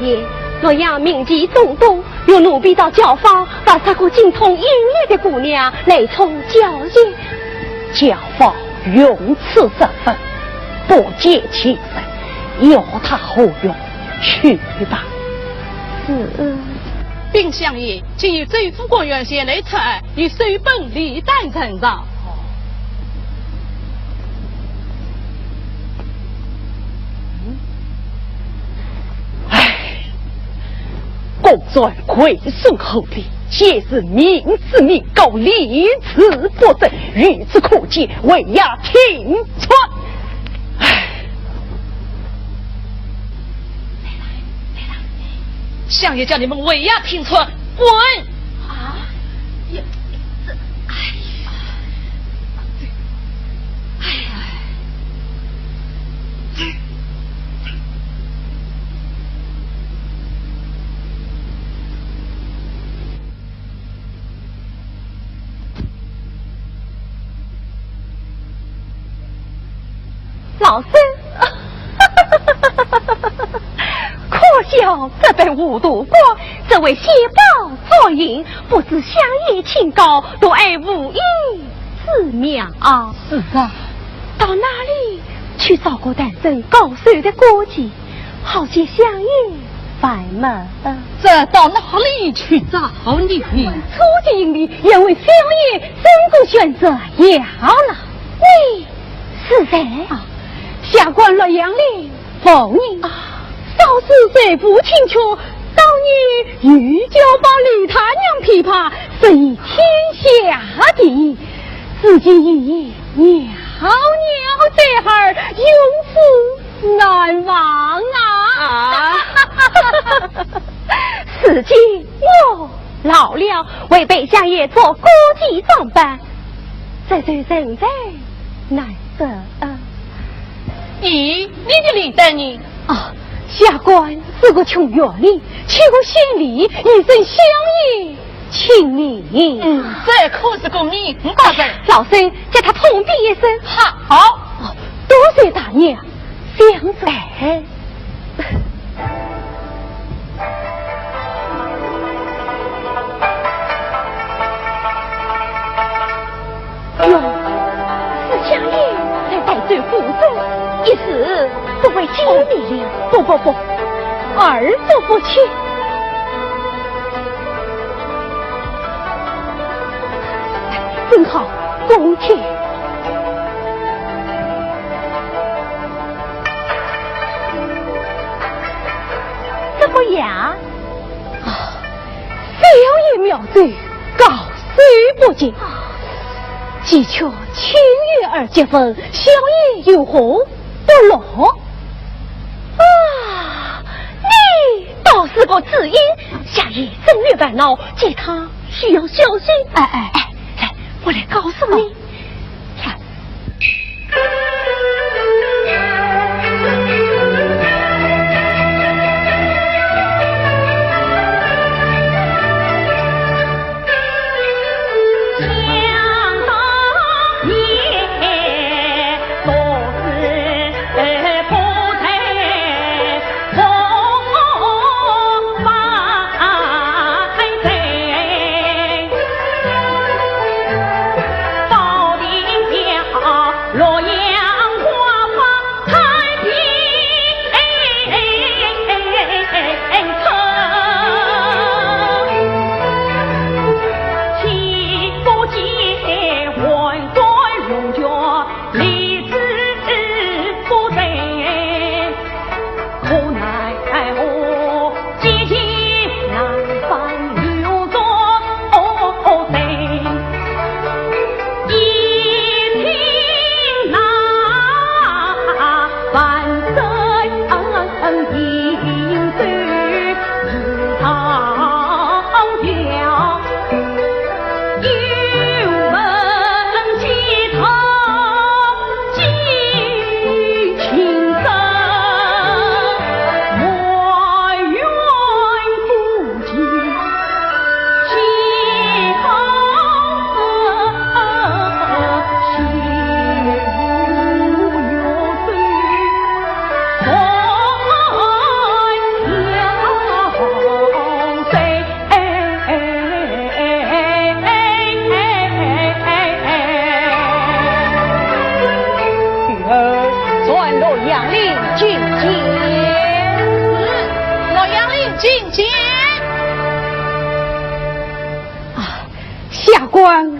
爷，洛阳民籍众多，有奴婢到教坊，把这个精通音律的姑娘来充教业。教坊用此身份，不解其身，要他何用？去吧。并相爷，今日周副官员前来测案，以首本立担呈上。公孙亏损厚礼，皆是民脂民膏，利此不争。于此可见，为呀听传。相爷叫你们为呀听传，滚！啊！老孙，可笑这般无度过，这位邪宝作淫，不知乡野清高，都爱无意自妙。是啊，到哪里去找个单身高手的歌妓，好接乡野烦闷？这到哪里去找你？初经里因为乡野深度选择要了，你是谁啊？下官洛阳令奉你少时虽不清楚，当年御教把李他娘琵琶是以天下第一，自己以袅袅在孩永世难忘啊！此今我老了，为北乡爷做歌妓装扮，这对人在难得咦，你的李等你下官是个穷园里，去过县里，一生相依请你。这可是个名大人。老孙叫他通禀一声。好，多谢大娘相在。哟，是相爷在带罪负责，一时不会机密了。不，儿子不去。正好公天。怎么样？小爷妙罪，告虽不尽。既却情月而结婚，小爷有何不乐？你倒是个知音，下爷正月烦恼，见他需要消息。来，我来告诉你。看。到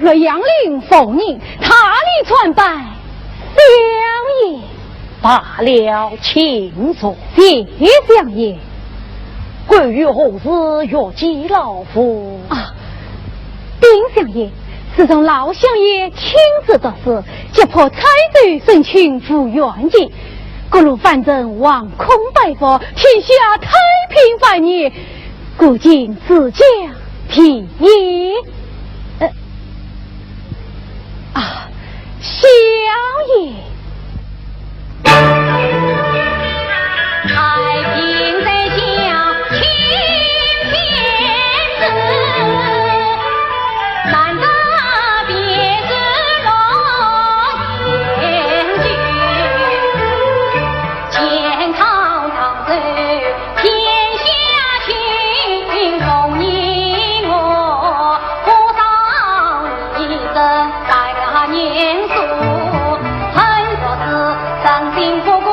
洛阳令奉你他里传拜相爷。罢了，请坐。谢相爷。关于何事约见老夫啊？丁相爷自从老相爷亲自得知，急迫差队申请赴援境，各路反正望空拜佛，天下太平繁业，故今自将提议。小爷。太平在乡青天子，难得别是罗言句，健康长寿天下兴，恭迎我扶上一生大年数，恨说是伤心不顾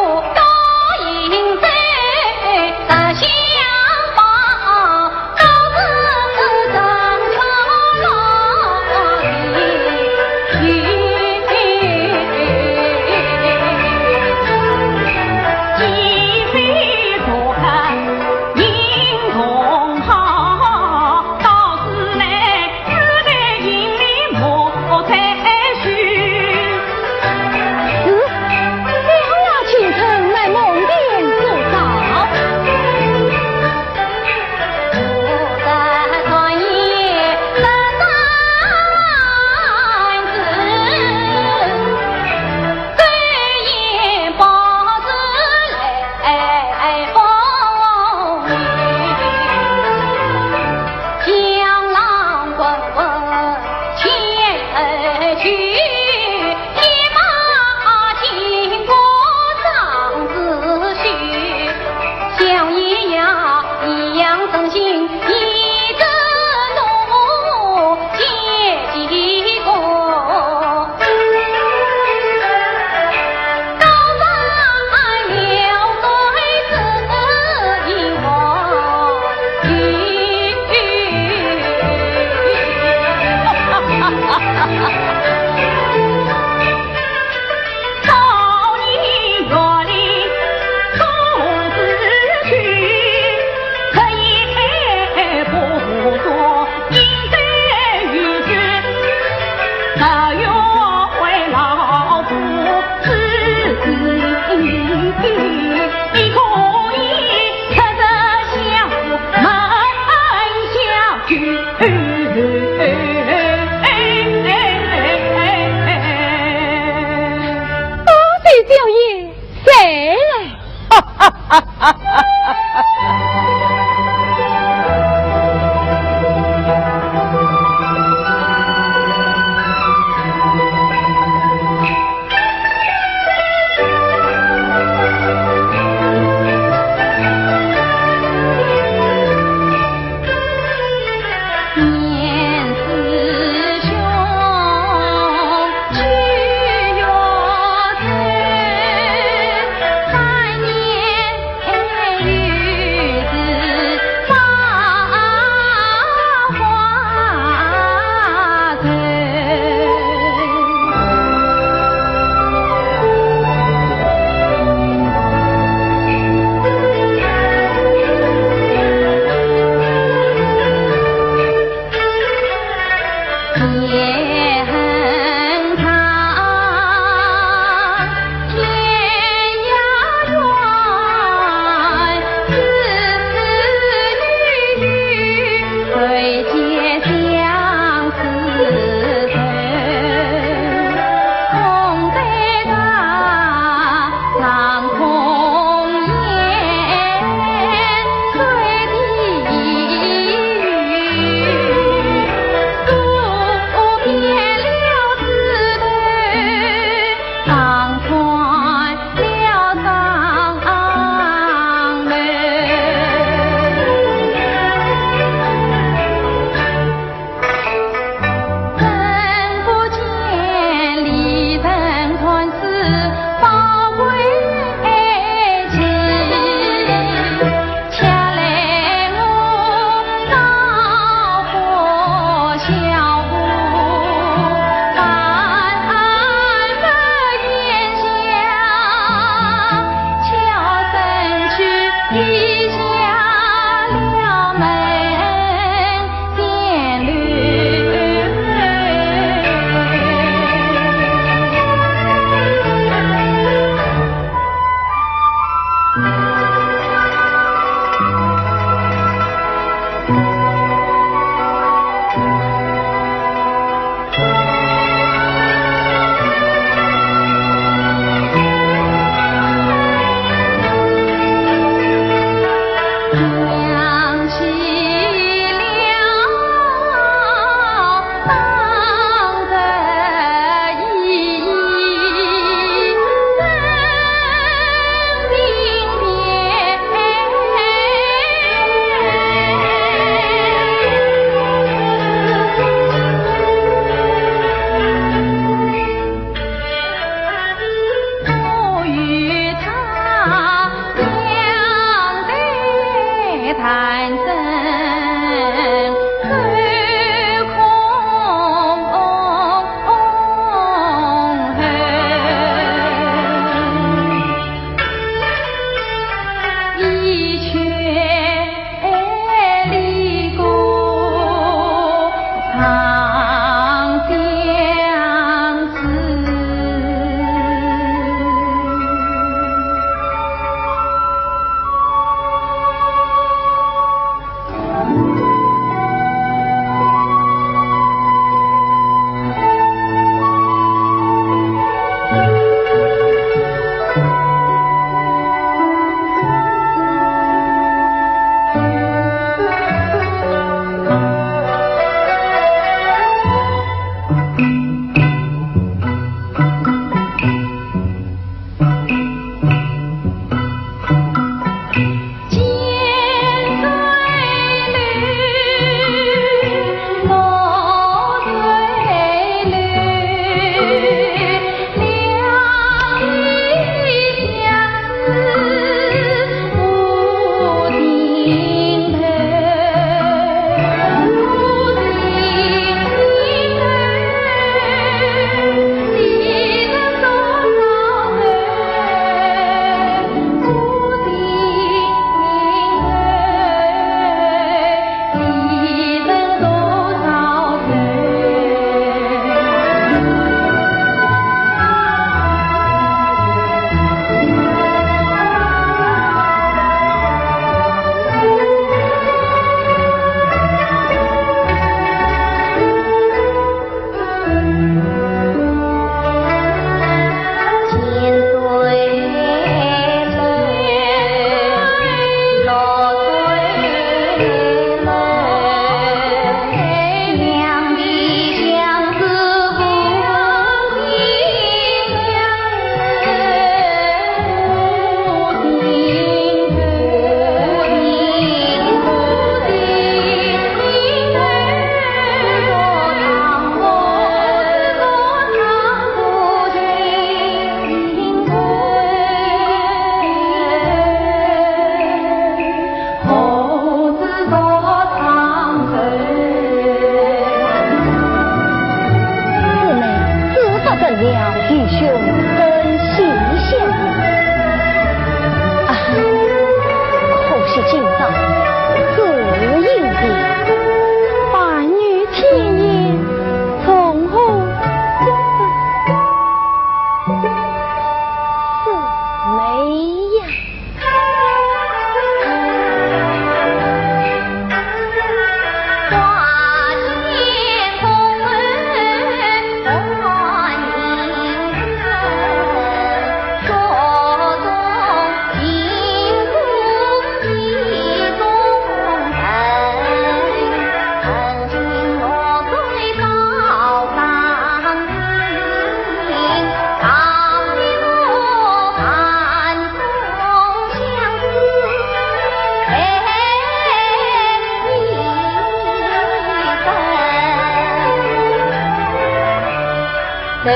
这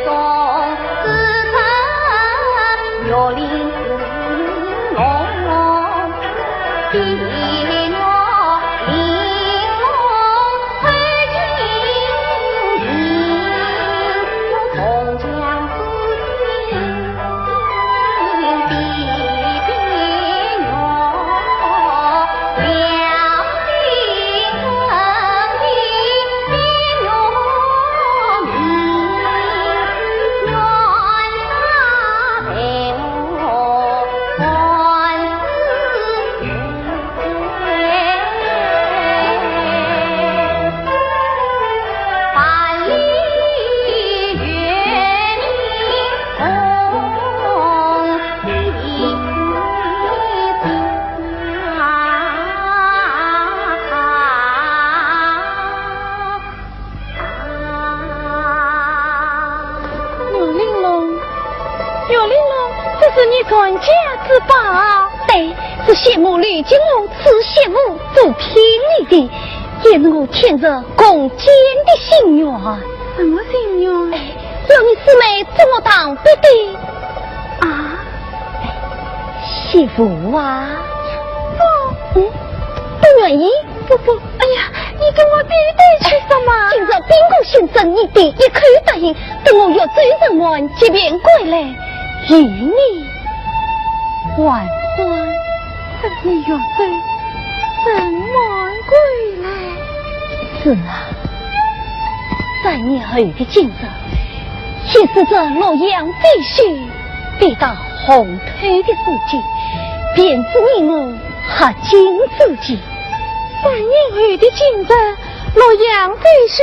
种自称若令龙地若玲珑推金银，同将子亲比比管家之宝。对，是谢母吕金母赐谢母做聘礼的，也能够填着共建的心愿。什么心愿？要你师妹怎么当不对啊？媳妇啊，不愿意。不，哎呀，你跟我比对去什么？今朝兵工先生一定也可以答应，等我要追人完即便归来，与你完婚。等你要追人完归来。是啊，3年后的今日，显示着洛阳必须得到红腿的事情，便是你们合金自己。3年后的今日，洛阳必须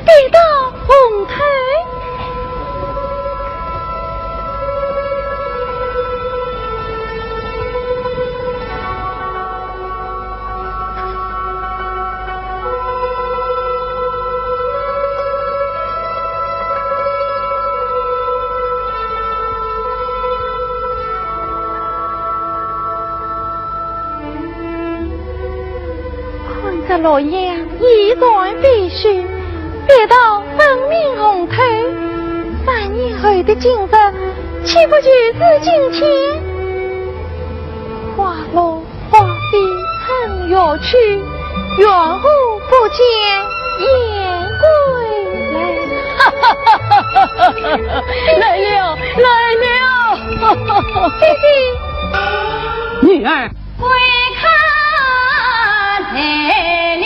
得到红腿。洛阳一然必须得到分明红头，3年后的今日，岂不就是今天？花落花地春要去，远户不见燕归来。来了，弟弟，女儿归看来了。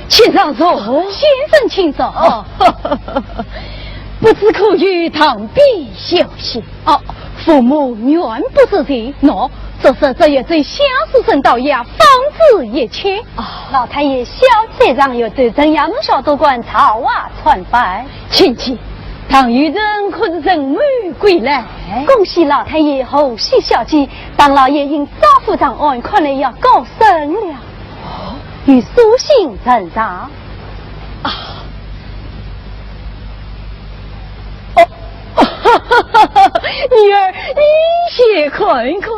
请上座，先生请坐。不知可与堂弟休息？父母原不是这喏，这也对相思生到呀，方子也缺。老太爷小姐上有对怎样小多管草啊传拜，亲戚，唐玉人可是人母归来，恭喜老太爷后喜小姐，当老爷因招夫长案，看来要高升了。与苏信成长女儿，你先看看。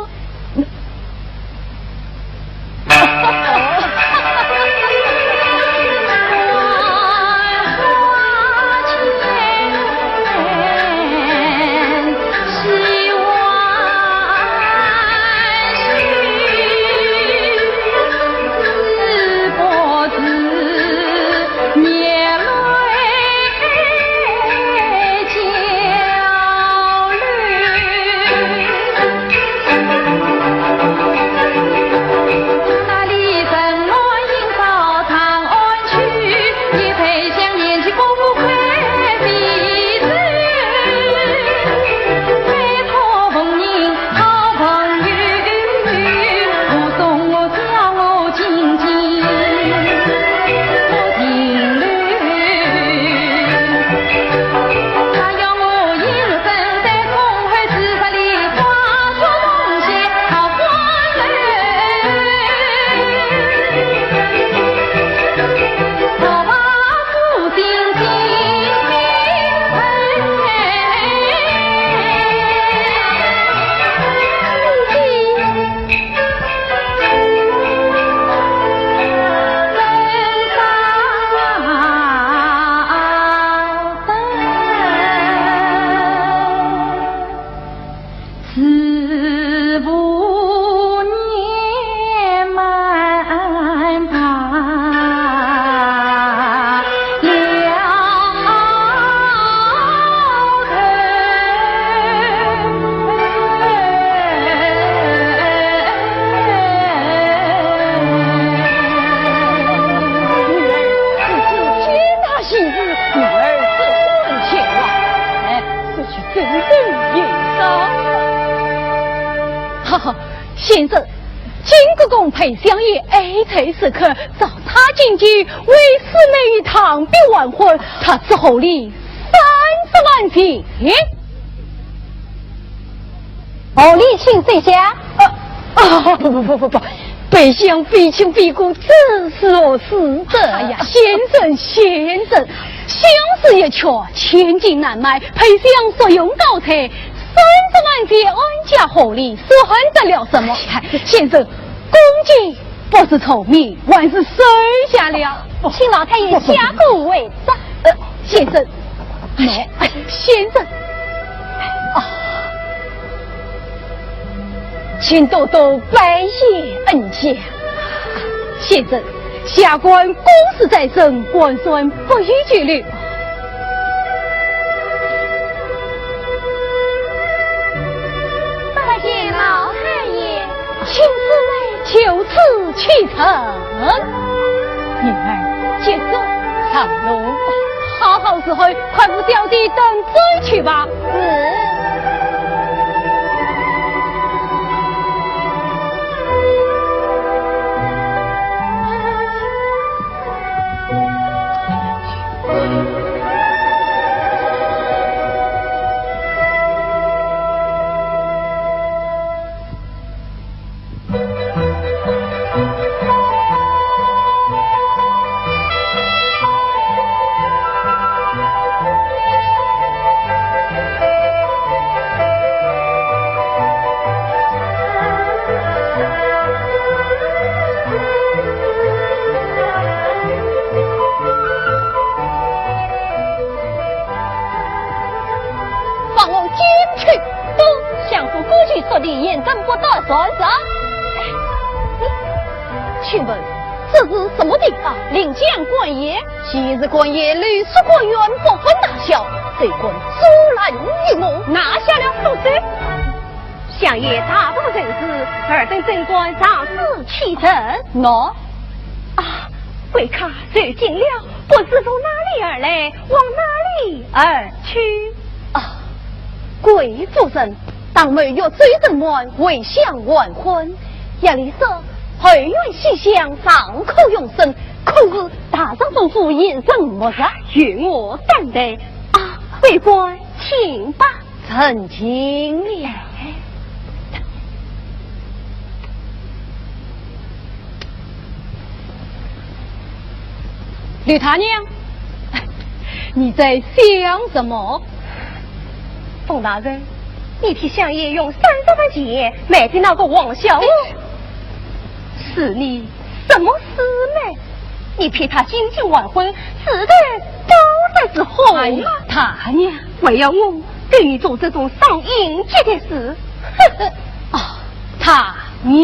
好，先生，金国公裴相爷爱才时刻找他进京，为师妹与堂弟完婚，他只厚礼30万钱。厚礼请谁下？不，北相非亲非故，这是我死的。哎呀，先生，相思一缺，千金难买，裴相所用高才30万钱安家厚礼，说还得了什么？先生，公鸡不是臭米，万是收下了，请老太爷下跪为上。先生，先生，请多多拜谢恩家。先生，下官公事在身，官算不予拘留。拜谢老太爷，请四位就此启程。女儿接着上路，好时候，快扶小弟等追去吧。说的验证不得算什？请问这是什么地方？临江官爷，昔日官爷屡说过远不分大小，这棍阻拦于我，拿下了副手。相爷大度正事，尔等正官上司启程。喏，贵客走近了，不知从哪里而来，往哪里而去？贵夫人。当妹若追正完，未享完婚，夜里说后院西厢，上口用声，可是大丈夫妇言什么事？与我担待为官请吧，曾经了。吕大娘，你在想什么？冯大人，你替相爷用30万钱买的那个王小娥，是你什么师妹？你骗他金京完婚，死的高才是好吗？大娘，为要我给你做这种伤阴节的事，大娘。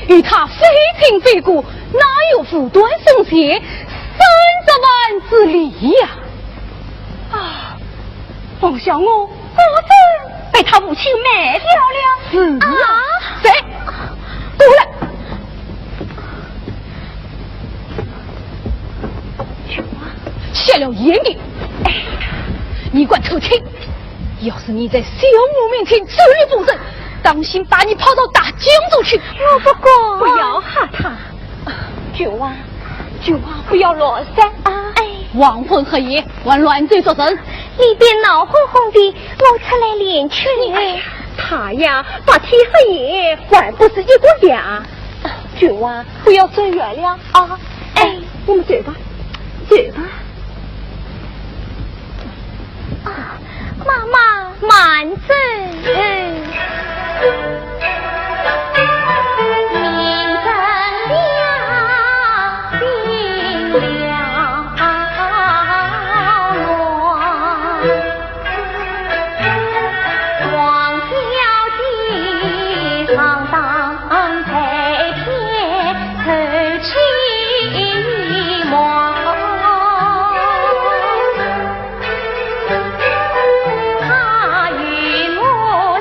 与他非亲非故，哪有负端生邪30万之理呀？王小娥果真被他母亲卖掉了。是谁？过来！了眼的。哎，你管偷听！要是你在小母面前自律不正，当心把你抛到大江中去！我不管，不要吓他。九娃，九娃不要乱噻啊！哎，忘婚合夜，玩乱嘴作甚？里边闹哄哄的，我出来练去。他呀，把天和夜还不是一个样。九娃，不要走远了啊！哎，我们走吧，走吧。啊，妈妈慢走。他与我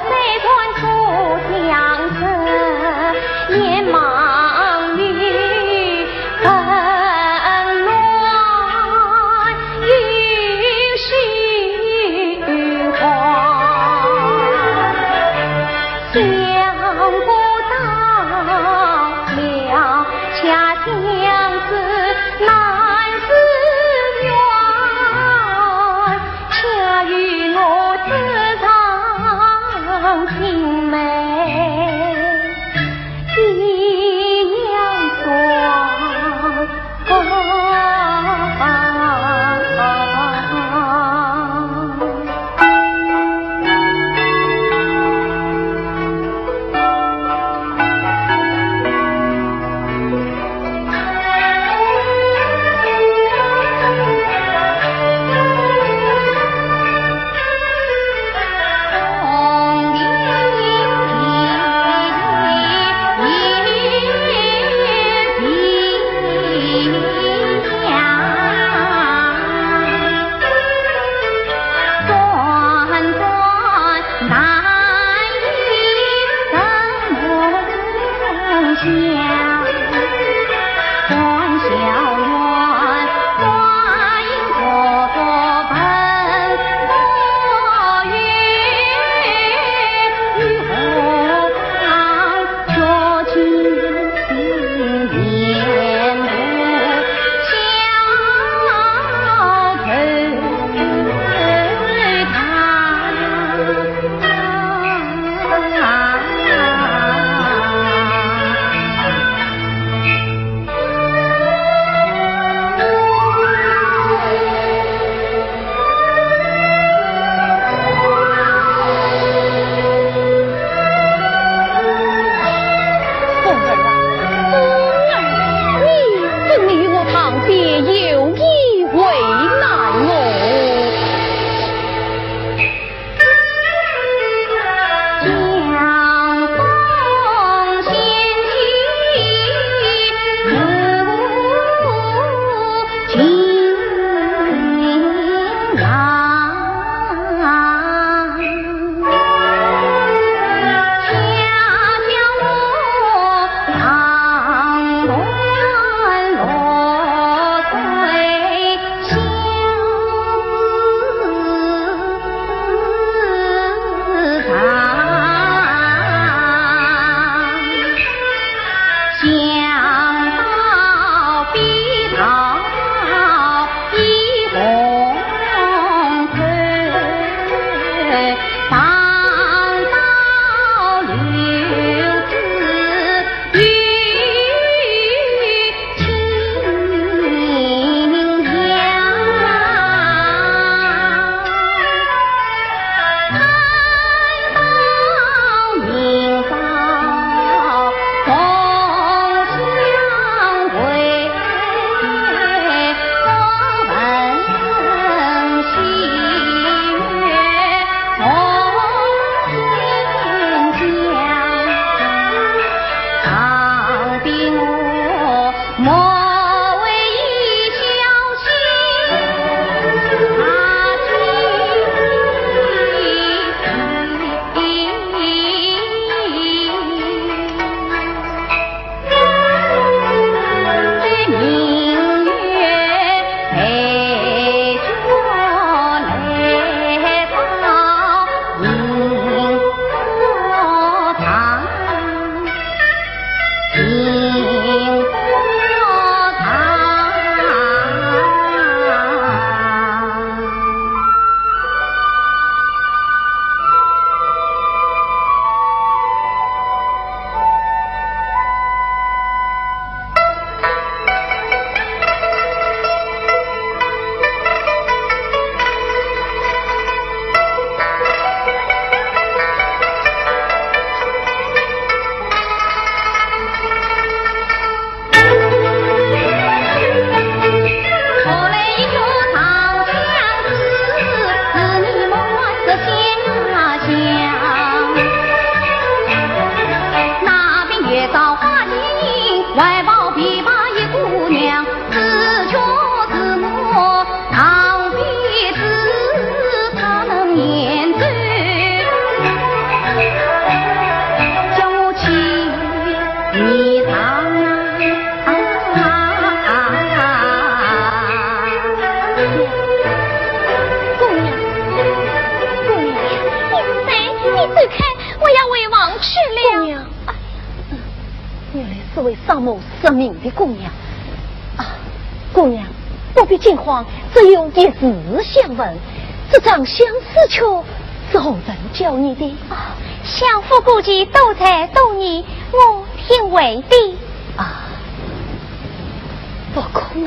丧母失命的姑娘啊！姑娘不必惊慌，只有一事相问，这张相思球是何人教你的？啊，相夫顾忌都在多年，我听为的。啊，不可能！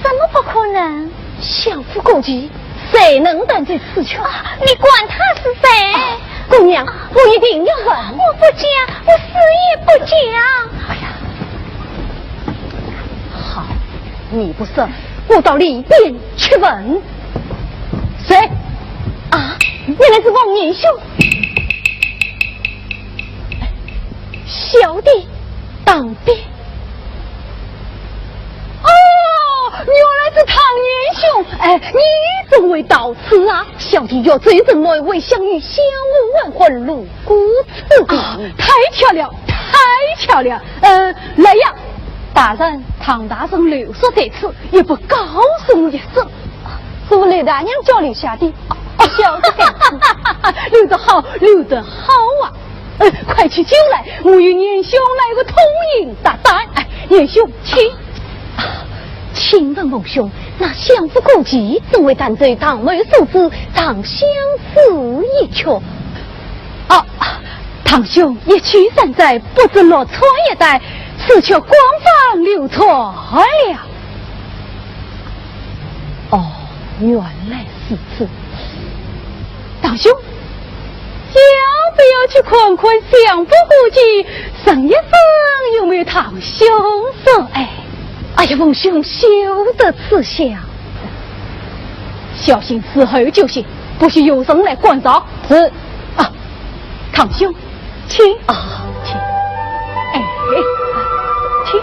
什么不可能？相夫顾忌，谁能担这此球？你管他是谁？姑娘，我一定要问。我不讲，我死也不讲。哎呀，好，你不是，我到里边去问。谁？啊，原来是王年兄。小弟当兵。哦，原来是唐年兄。哎，你怎会到此啊？小弟要追人来为相遇，相无完魂，入骨此地。太巧了，太巧了。来呀，大人，唐大人留守在此，也不告诉我一声。是我雷大娘叫留下的。小弟留得好，留得好啊！快去酒来，我与年兄来个同饮大单。哎，年兄，请。请问孟兄，那相夫顾忌怎为担罪堂妹所致，当相思一曲？啊，堂兄一去山寨，不知落错一带，此曲广泛流传了。哦，原来是此。堂兄，要不要去看看相夫顾忌生一生有没有堂兄色？哎呀，孟兄休得此想，小心伺候就行，不许有人来关照。是啊，堂兄，请啊，请，请。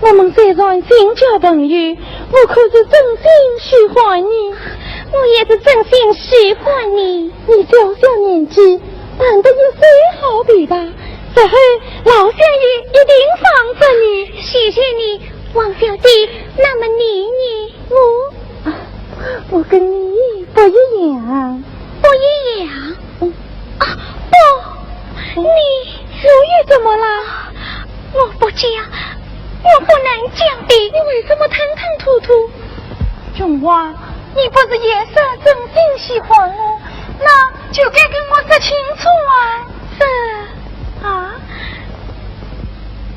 我们虽然新交朋友，我可是真心喜欢你。我也是真心喜欢你。你小小年纪，办得也最好比吧。此后老相爷一定放着你。谢谢你，王小姐。那么你我跟你不一样，不一样。不，你如意怎么了？我不讲，我不能讲的。你为什么吞吞吐吐？琼花，你不是也是真心喜欢我，那就该跟我说清楚啊！是啊，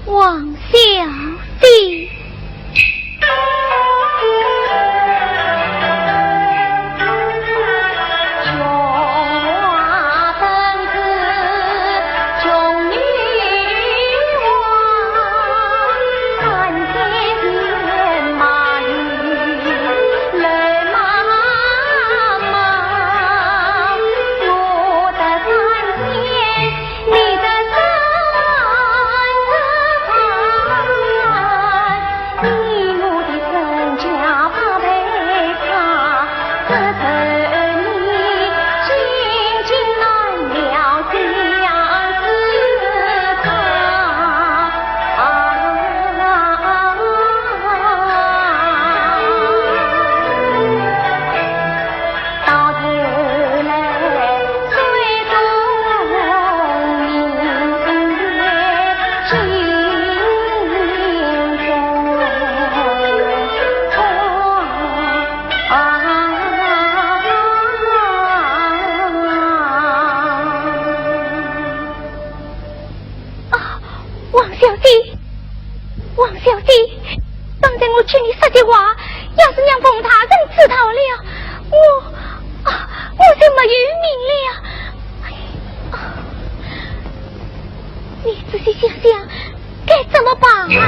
王小姐。劝你说的话，要是让冯大人知道了，我就没有命了。你仔细想想，该怎么办啊？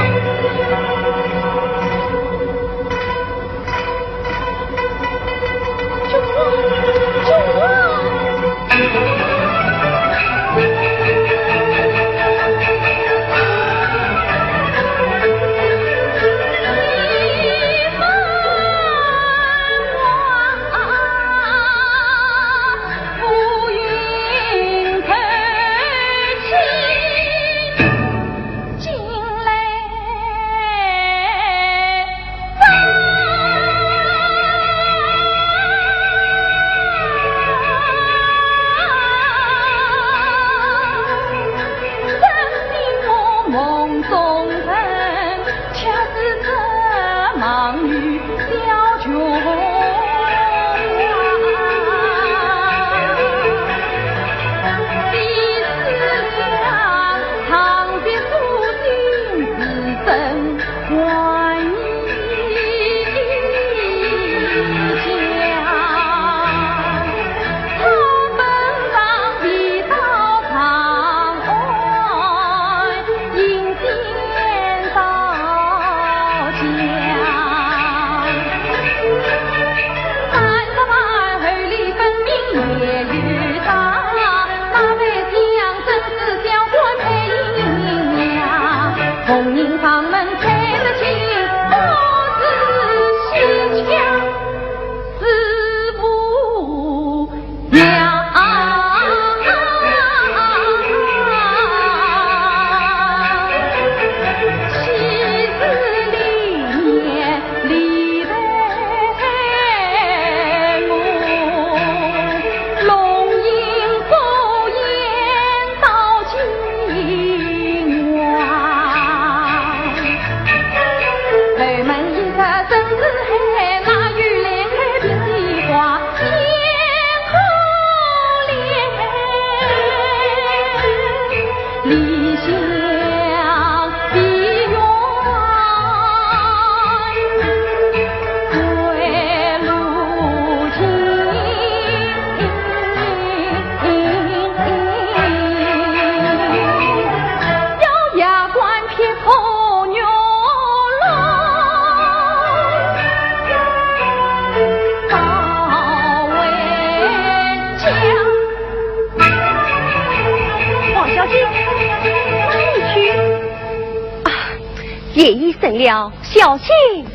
夜已深了，小心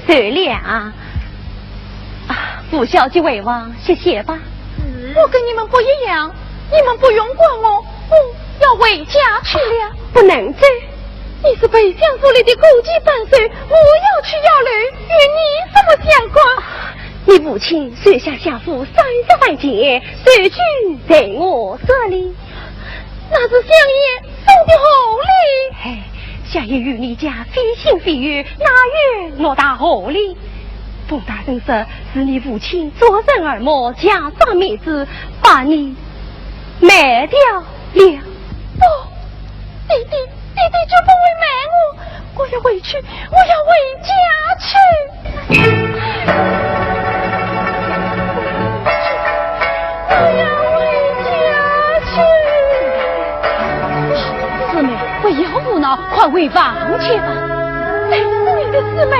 善良。傅小姐为王，谢谢吧。我跟你们不一样，你们不用管我，我要回家去了，不能走。你是北乡府里的国际办事，我要去要路，与你什么相关？你父亲手下下府30万钱，手续在我这里。那是相爷送的好礼。哎，相爷与你家非亲非远，哪有偌大好礼？冯大人说是你父亲作甚而谋，假装面子把你卖掉了。不，弟弟绝不会卖我，我要回去，我要回家去。我要回家去。师妹，不要胡闹，快回房去吧。谁是你的师妹？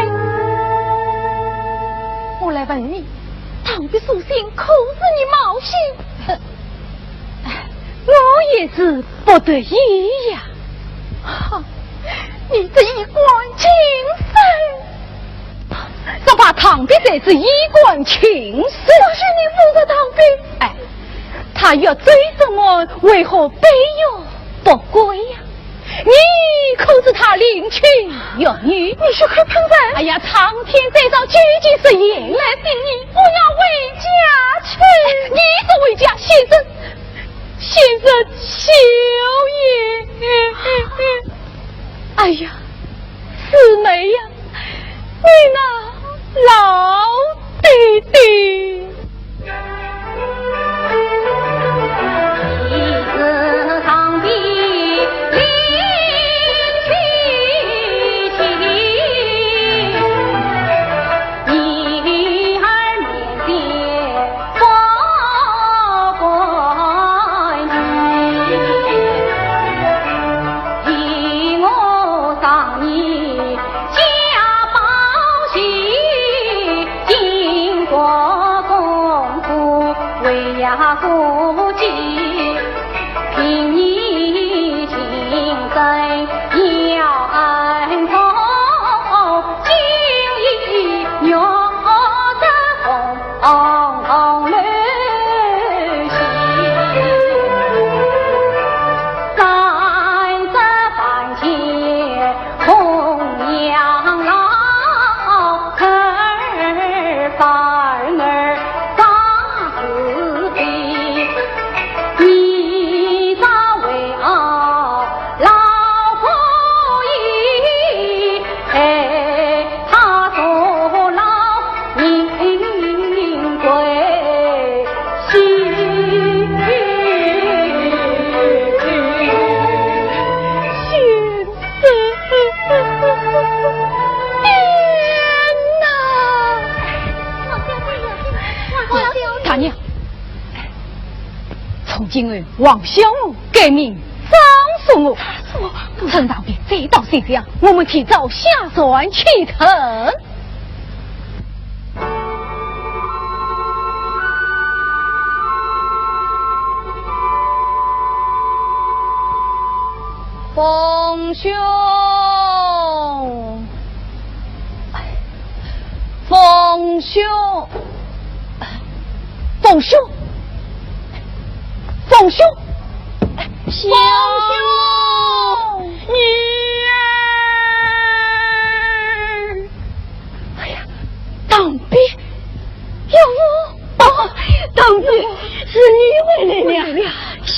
我来问你，唐的书信可是你冒信？我也是不得已呀。你这一贯情深，这把唐笔才是一贯情深。我是你负责唐笔。哎，他要追什么？为何非要不归呀？你可是他领情有女，你是快碰人！哎呀，苍天再造，究竟是引来的你，我要回家去。你是回家，先生小爷。哎呀，师妹呀，你那老弟弟。夫妻凭你情深要安头，今已有着红绿喜，三十番茄红杨老儿反儿今日王小母改名张素我，陈当兵这道谁这样，我们提早下船启程。冯兄，冯兄，冯兄，冯兄，冯兄，女儿，哎呀，当兵有我，当兵是你回来了，想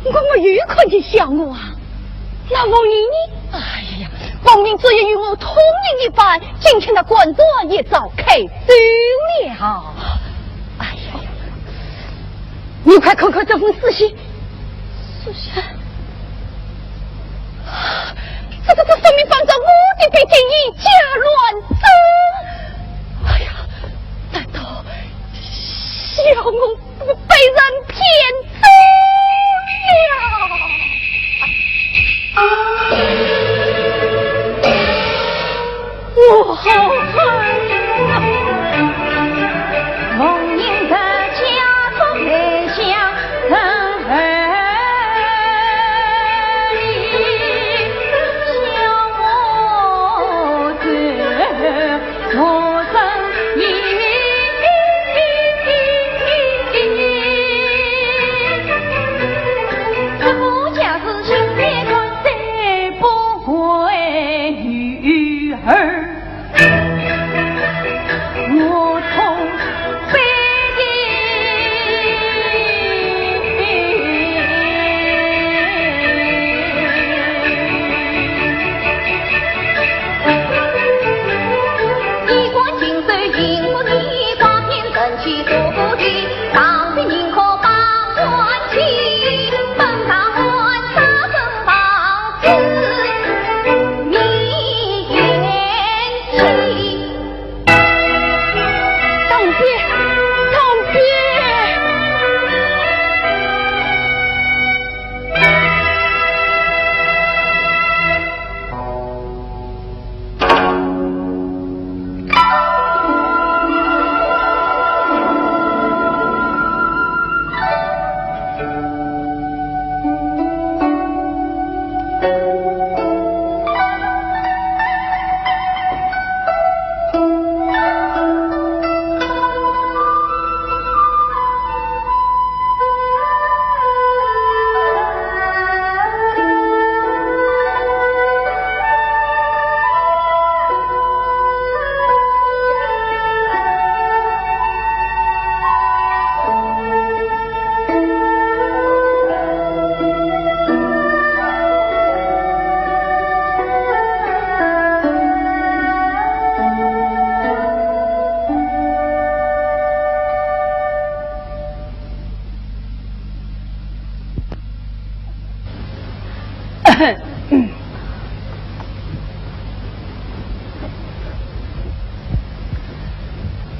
我我又看见想我啊。那王姨呢？哎呀，王明昨夜与我同饮一番，今天的官座也早开走了。哎呀，你快看看这封私信。私信，这分明放着我的笔迹，以假乱真。哎呀，难道小我被人骗走了？我好恨梦萦的家中来相人儿里，想我这我生意。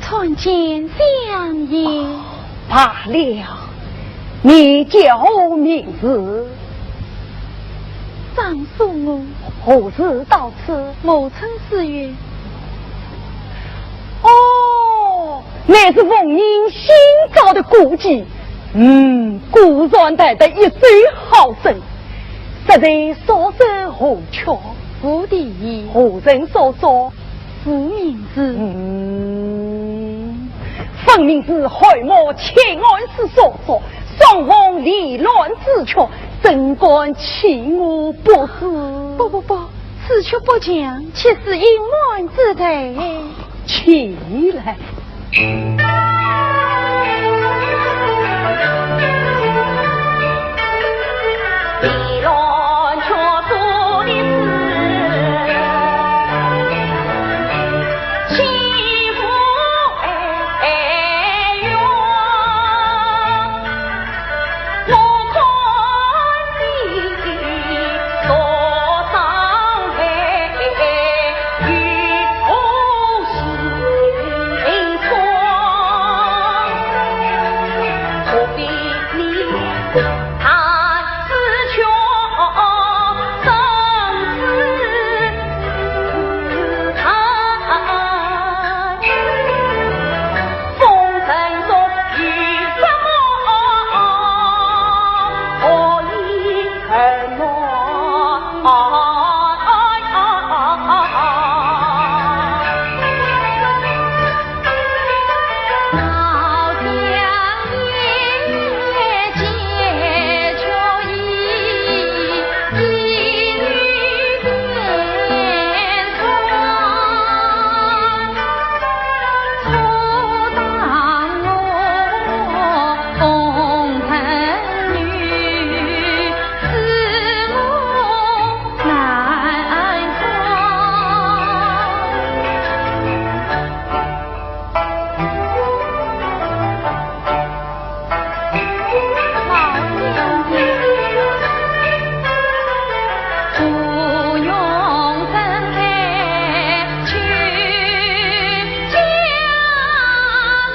参见相爷。罢了，你叫名字？张素娥。何时到此？某村4月。哦，那是冯英新造的古迹，固然带得一水好生，实在所生何缺？府邸何人所作？府名字。分明是害我前案事所作，双方离乱自却，怎敢弃我不是？不，此却不讲，且是隐瞒之罪。起来。离乱却做的事，欺负冤，我看你所伤害，与我心酸，何必你贪私求生死贪，风尘中遇什么何以恨我？老将也解求一女变川，初当我风尘女，思慕难不用真配去江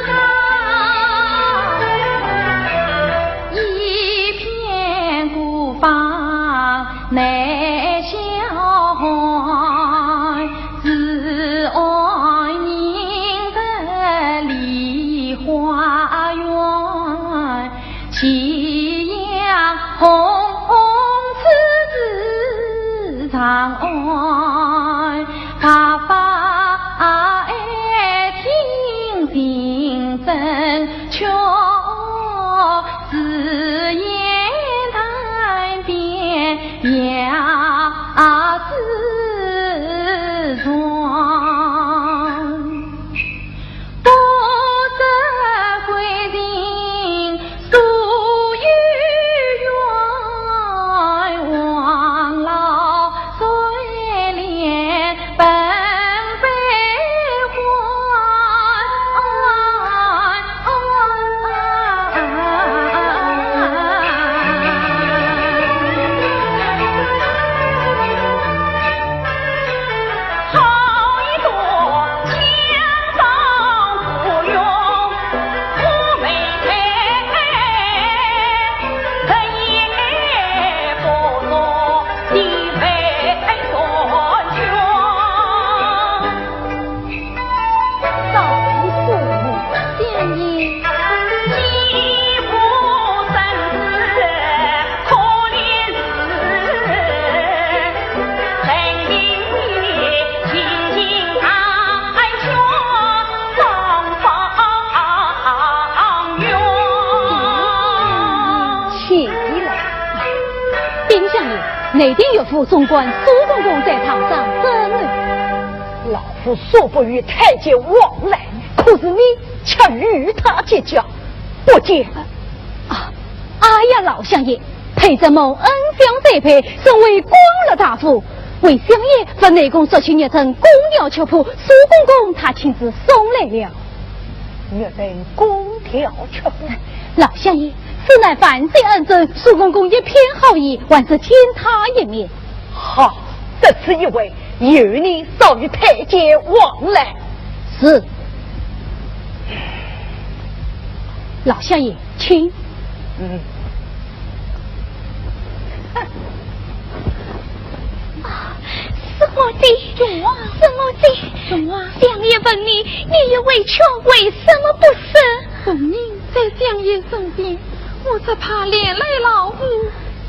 南，一片孤芳难消还，只爱人的梨花园，夕阳红红此长安，他发听心声，却自言谈辩呀自传。不择规定夙与愿，望老垂怜本悲还。内定岳父总管苏公公在堂上争论，老夫素不与太监往来，可是你却与他结交，不见啊！哎呀，老相爷，陪着蒙恩相栽培，身为光乐大夫，为相爷把内宫说去捏成公鸟球谱，苏公公他亲自送来了。捏成公条球谱，老相爷，此乃万岁恩准，苏公公一片好意，万是天他一面。好，这次一位有你少与太监往来。是。老相爷，请。什么的？什么的？什么？相爷问你，你又委屈，为什么不舍？本人在相爷身边，我只怕连累老夫，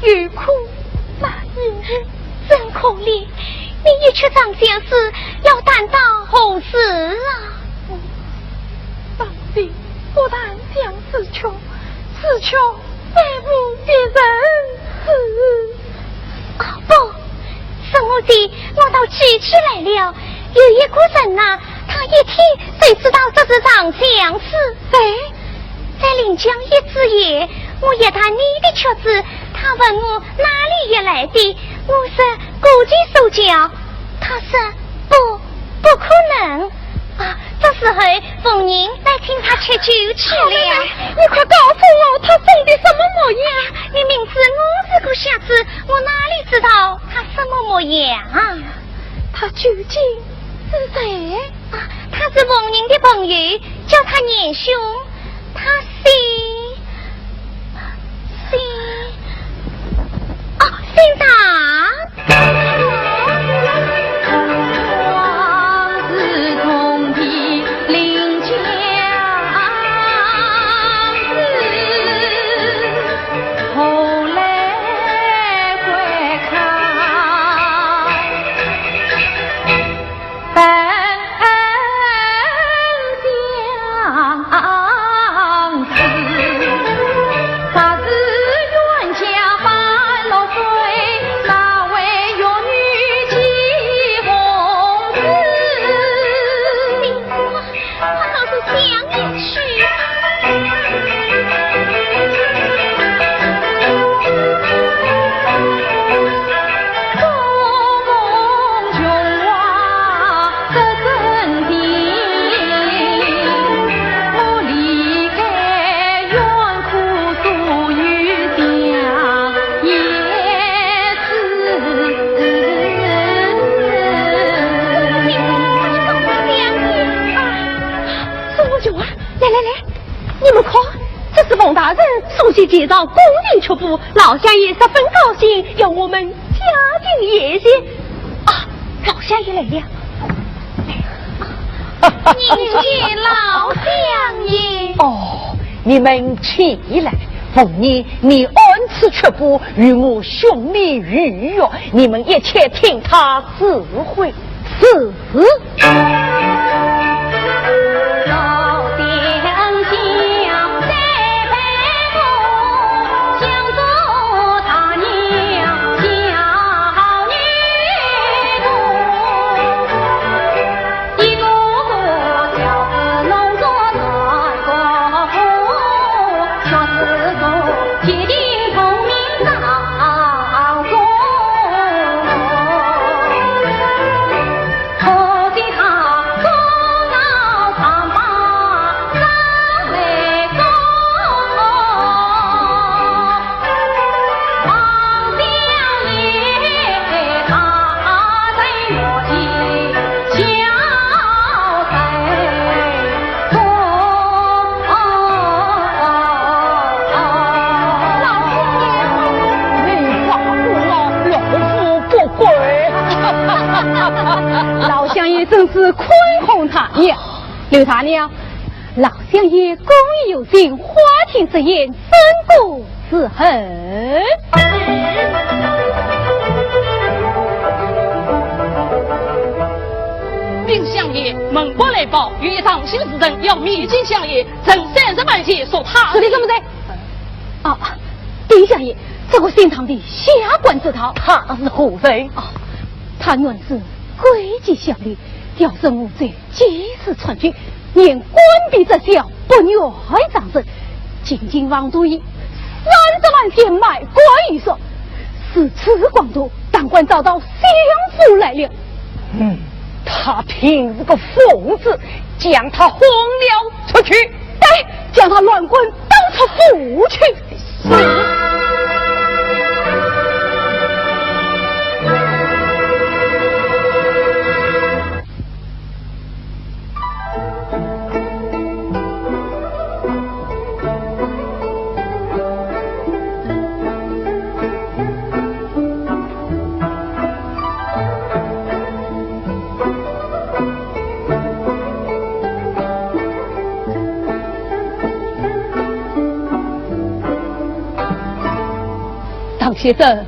有苦难言。真可怜，你一出长相时，要担当何事啊？当然不但将此求，此求再无别人是。啊不，什么的，我到举起来了。有一个人呐，他一听谁知道这是长相事？谁？在临江一之夜，我一谈你的曲子，他问我哪里也来的，我说古籍手脚，他说不可能啊！这时候逢人来请他吃酒去了。你快告诉我，他长得什么模样？你明知我是个瞎子，我哪里知道他什么模样啊？他究竟是谁啊？他是逢人的朋友，叫他年兄，他姓达。介绍宫廷曲谱，老相爷十分高兴，要我们加紧演些。啊，老相爷来了！迎接老相爷。哦，你们起来，奉你按此曲谱与我兄弟预约，你们一切听他指挥。是。真是宽宏大量，刘大娘，老相爷公义有心，花庭之言，深固之恨。禀相爷，门国来报，有一场新之人要密进相爷，正30万钱说他。是的，怎么的？啊，丁相爷，这个姓唐的下官知道他是何人？他原是诡计相立，调生无罪，及时传军，连官逼这小不愿上任，仅王都以30万钱买官一说，是此广州当官遭到相府来了。他凭这个疯子，将他轰了出去，将他乱棍当出府去。先生，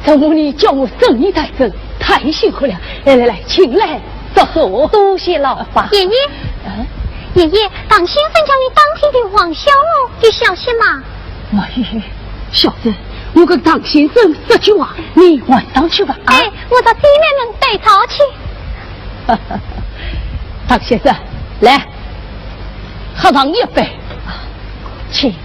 周母你叫我生意在身，太辛苦了。来，请来坐坐。多谢老爸。爷爷，爷爷，唐先生叫你当天的黄小娥的消息吗？哎，小子，我跟唐先生说句话，你晚上去吧。我到弟妹们带草去。唐先生，来，喝上一杯。请。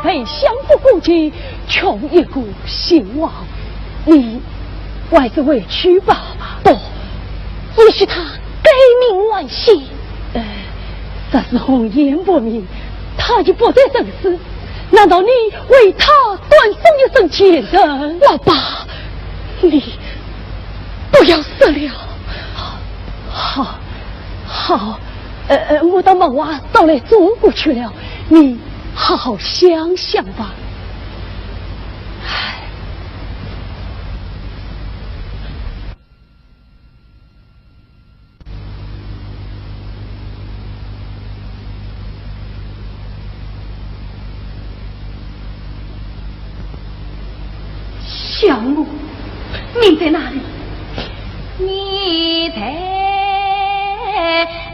陪相夫顾及，穷一股兴亡，你还是委屈吧？不，也许他改名换姓。这是红颜薄命，他就不在人世，难道你为他断送一生前程？老爸，你不要死了。好，我到门外到来中国去了，你好好想想吧。小母，你在哪里？你在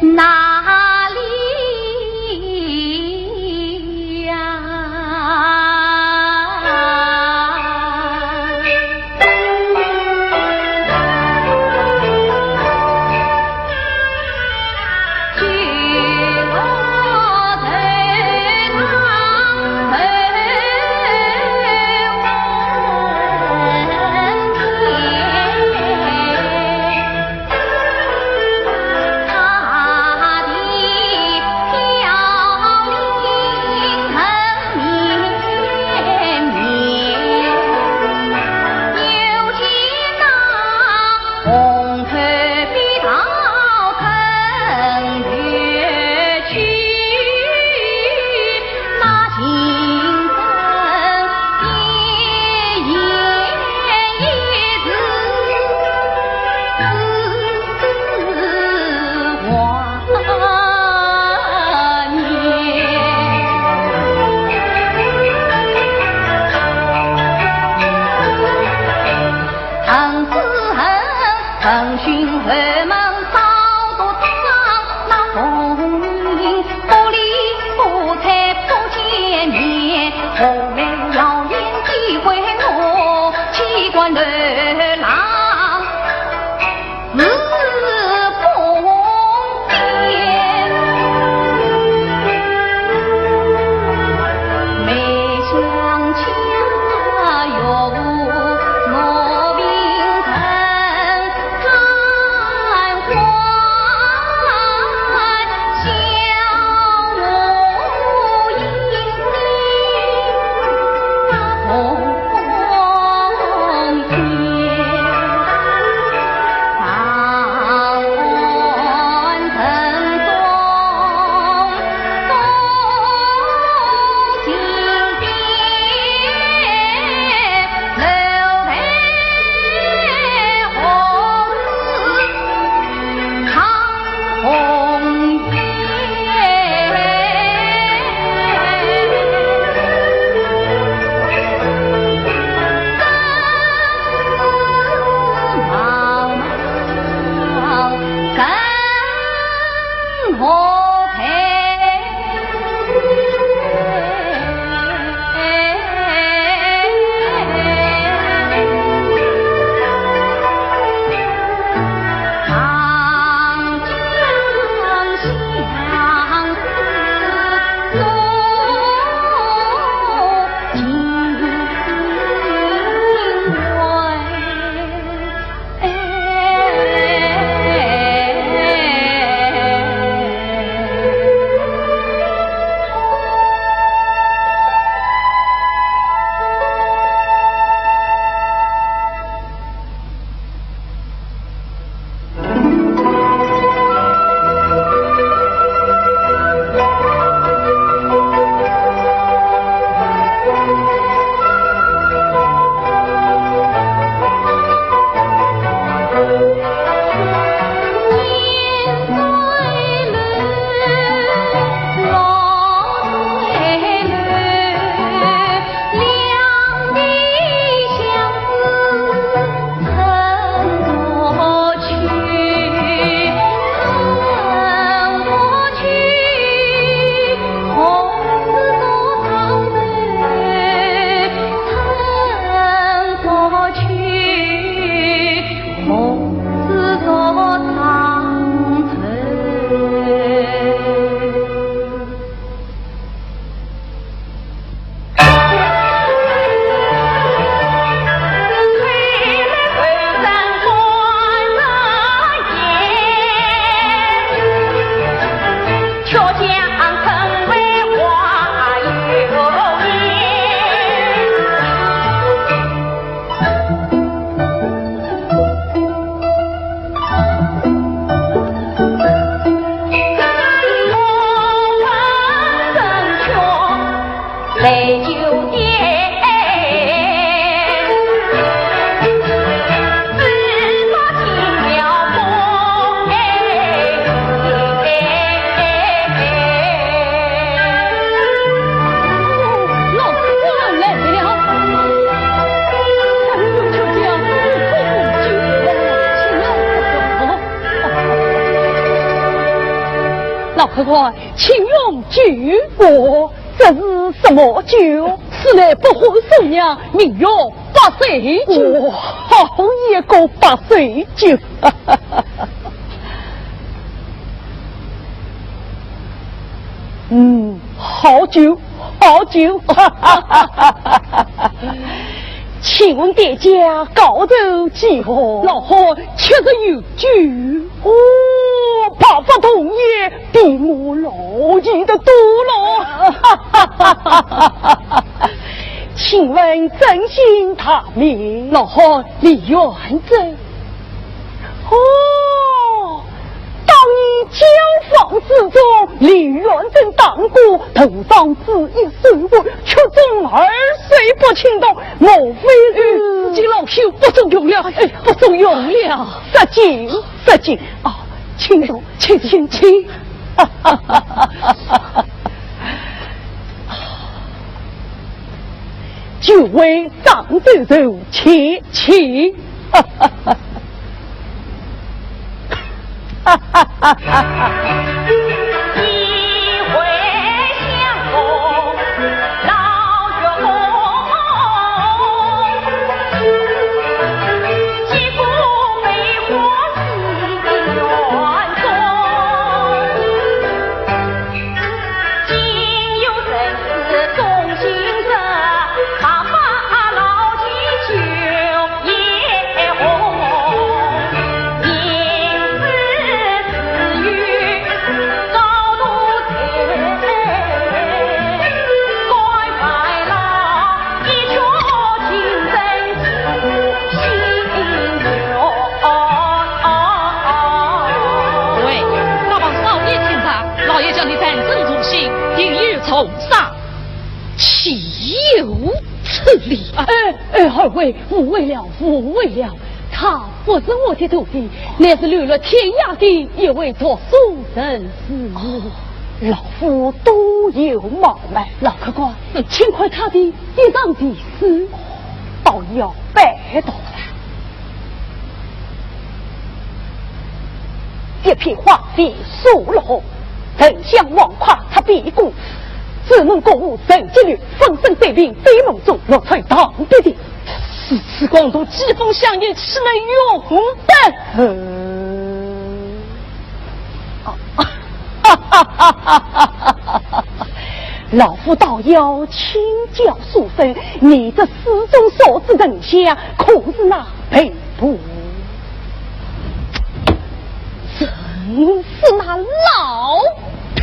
哪里？他老客官，请用酒。我这是什么酒？此乃不婚妇娘名曰八岁酒。好一个八岁酒！好酒，好酒！请问店家高头几何？老何确实有酒哦，怕不同意，比我老几的多了。请问真姓他名？老何李元珍。哦，当年交房之中，李元珍当过头上只一手握，却中2岁不轻动，莫非是自己老朽不中用了？不中用了，失敬啊！请坐，请。就为张州州请。二位误会了，他不是我的徒弟，乃是流落天涯的一位做书人师。老夫多有冒昧，老客官，请快他的一张的诗，倒要拜倒了。一片花飞树落，人向往跨他必过，只能鼓舞手机率，风声对兵飞梦中落在当地的。此光都疾风相迎，岂能永登？老夫倒要请教书生，你这诗中所指人下，可是那北部？真是那老匹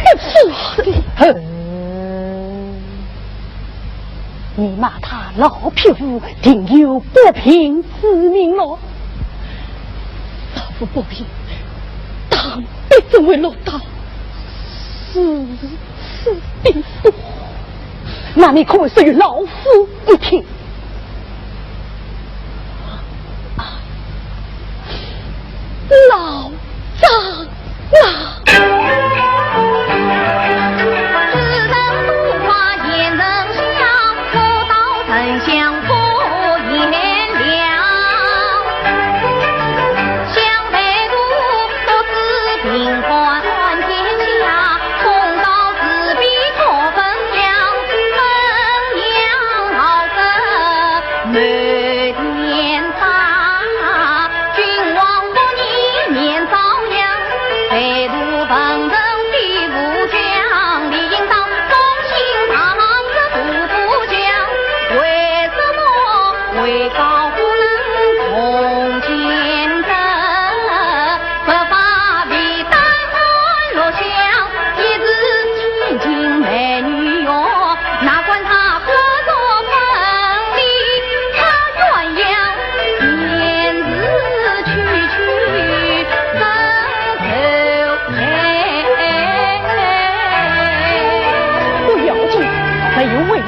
夫！你骂他老匹夫，定有不平之名了。老夫不平，当被怎为落到是定数。那你可说与老夫一听。老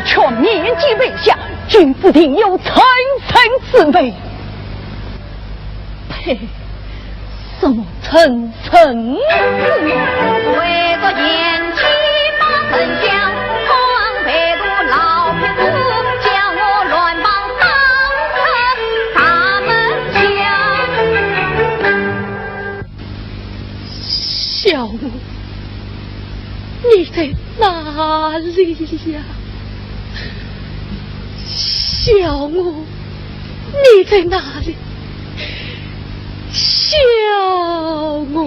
张年纪未下，君子定有参参之辈。呸！什么参参？为个延期把丞相狂背入老匹夫，将我乱帮当成大门将。小奴你在哪里呀？小我，你在哪里？小我。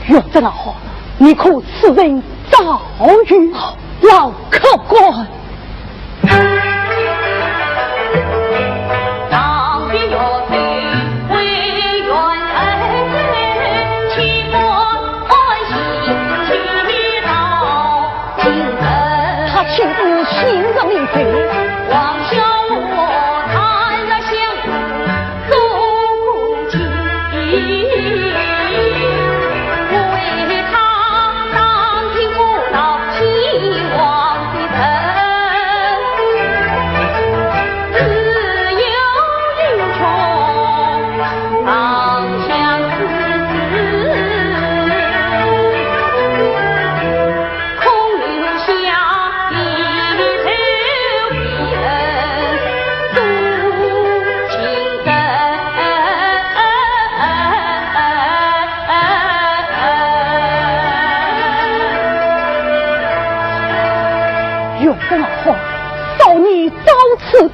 袁在哪好？你可此人遭遇老客官。他岂不心上一飞？王小我坦然相助，走不及。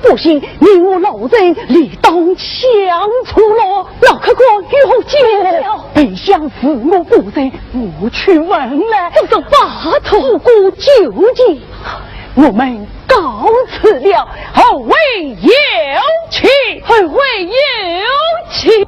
不行，你我老人理当相处了。老客官如何解？陛下是我不在，我去问来。这个把头不顾救济，我们告辞了。后会有期，后会有期。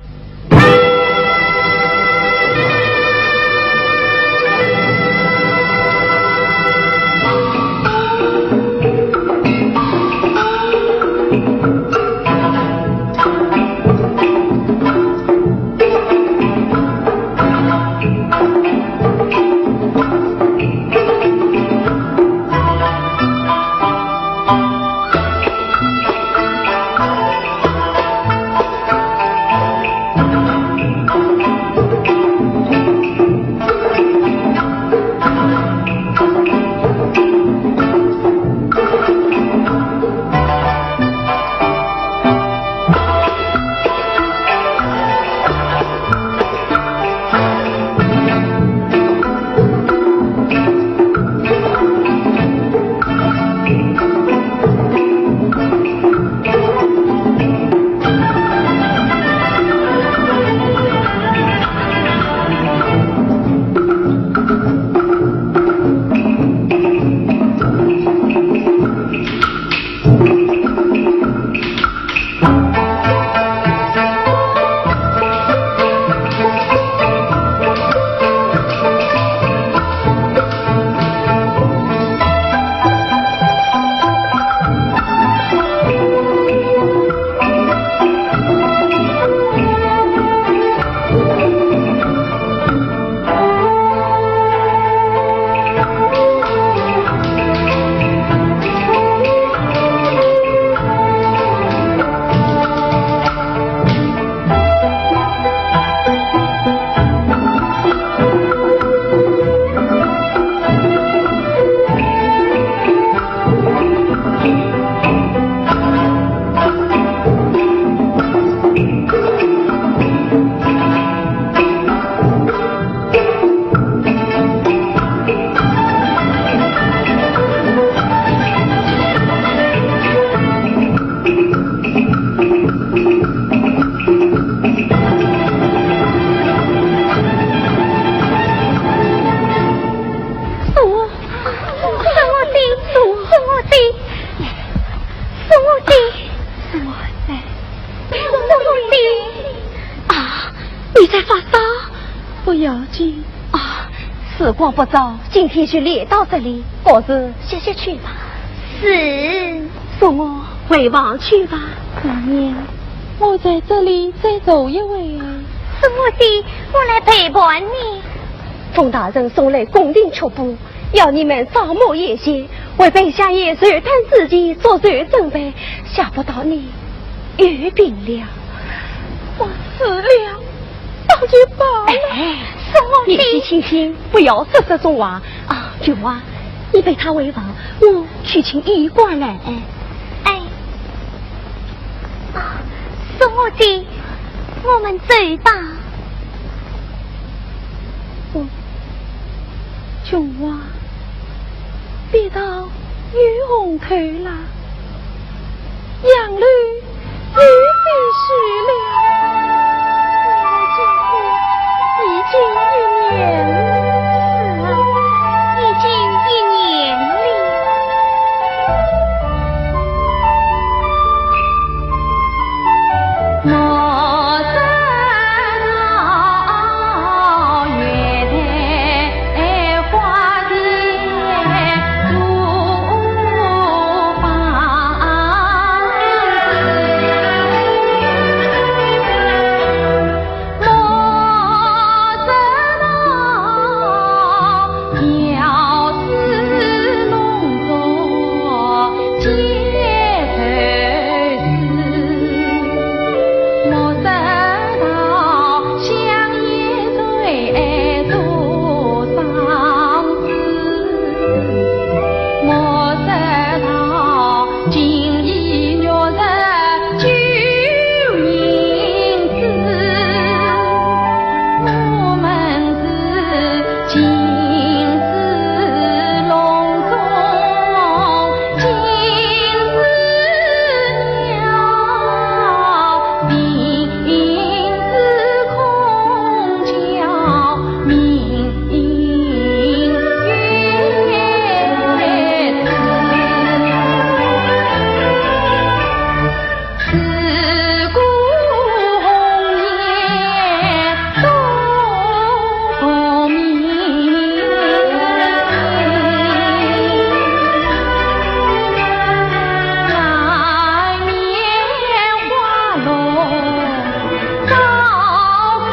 时光不早，今天就列到这里，或是歇歇去吧。是，送我回房去吧。姑娘，我在这里再走一回。是我的，我来陪伴你。冯大人送来宫廷曲布，要你们招募夜些，为本下爷热探自己做热准备。想不到你有病了，我死了，那就罢了。是我年纪轻轻，不要说这种话啊！舅妈，你陪他为王，我去请医官来。哎，是我的，我们走吧。舅妈，别到雨红头了，杨柳雨飞时了，我今后已经1年了。已经1年了。我知道月台花田如房子，我知道调子弄作街头事。我知道乡野最做丧事，我知道今已月日9银子，我们是今世隆重，今世了。明知空桥明月自古红颜多明，来面花笼照夫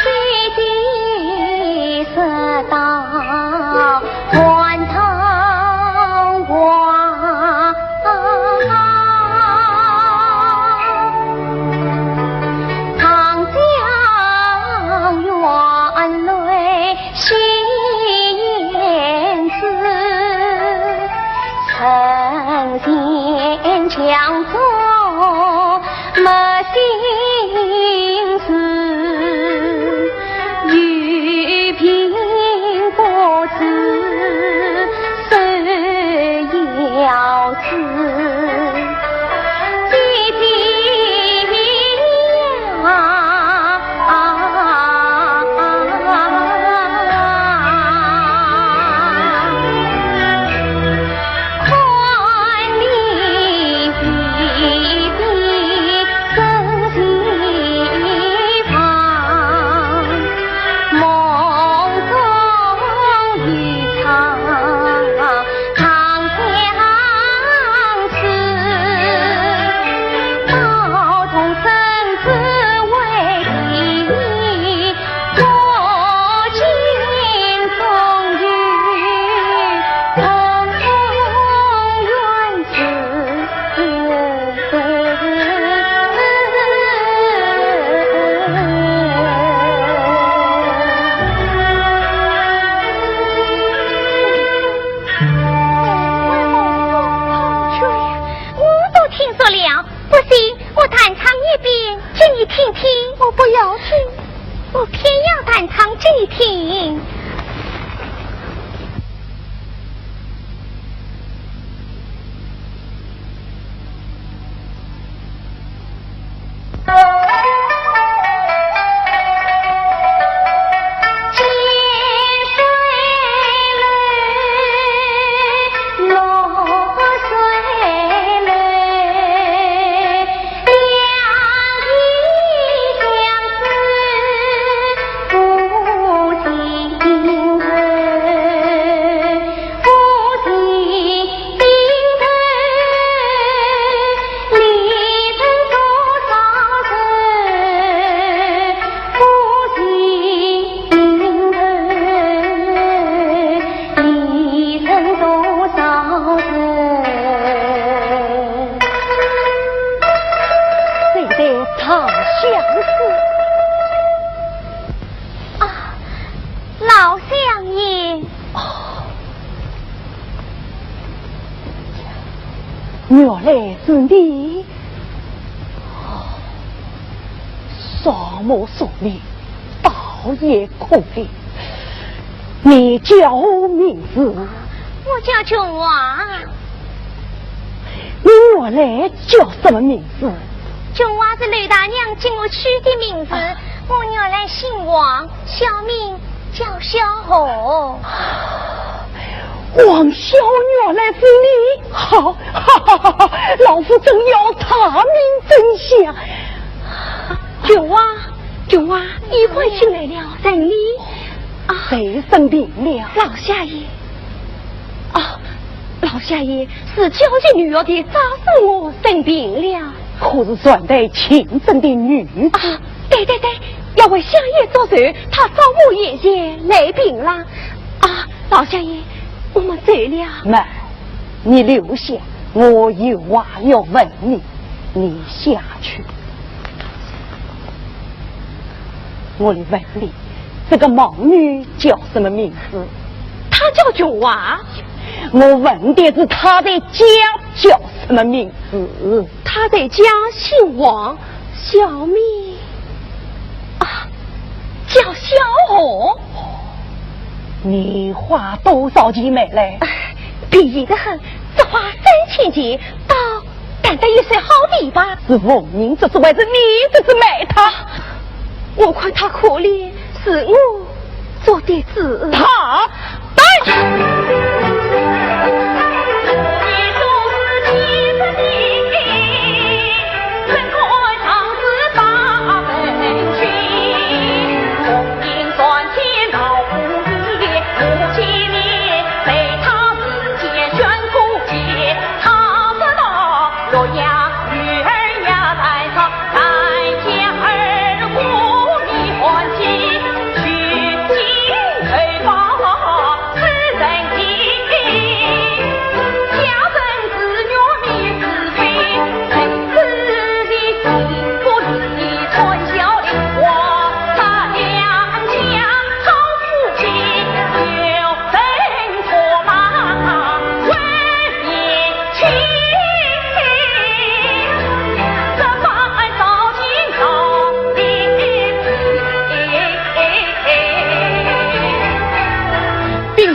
最近色到换汤瓜，长江远泪洗燕子，曾见江中没心思，玉苹果子手要子。弟弟呀，看你弟弟身体胖，梦中一场长相思，道中生子为弟，我今终于空我都听说了，不信我弹唱一遍，请你听听。我不要听，我偏要弹唱给你听。今老相爷。原来是你。沙漠送你，倒也可怜。你叫名字？我叫琼娃。你原来叫什么名字？琼娃是雷大娘请我取的名字。我原来姓王，小名叫小红。王小原来是你，好，老夫正要查明真相。九娃，一会请来了，省里谁生病了？老下爷。老下爷是交际女儿的，咋是我生病了？可是算得亲生的女对，要为相爷做事，他扫墓爷爷累病了。老下爷，我们走了。慢，你留下，我有话要问你，你下去。我来问你，这个盲女叫什么名字？她叫九娃。我问的是她的家叫什么名字？她的家姓王，小名叫小红。你花多少钱买来？便宜得很，只花3000钱，到赶得一些好礼吧。是奉您这是为是你这是买它？我看他可怜，是我做的事。他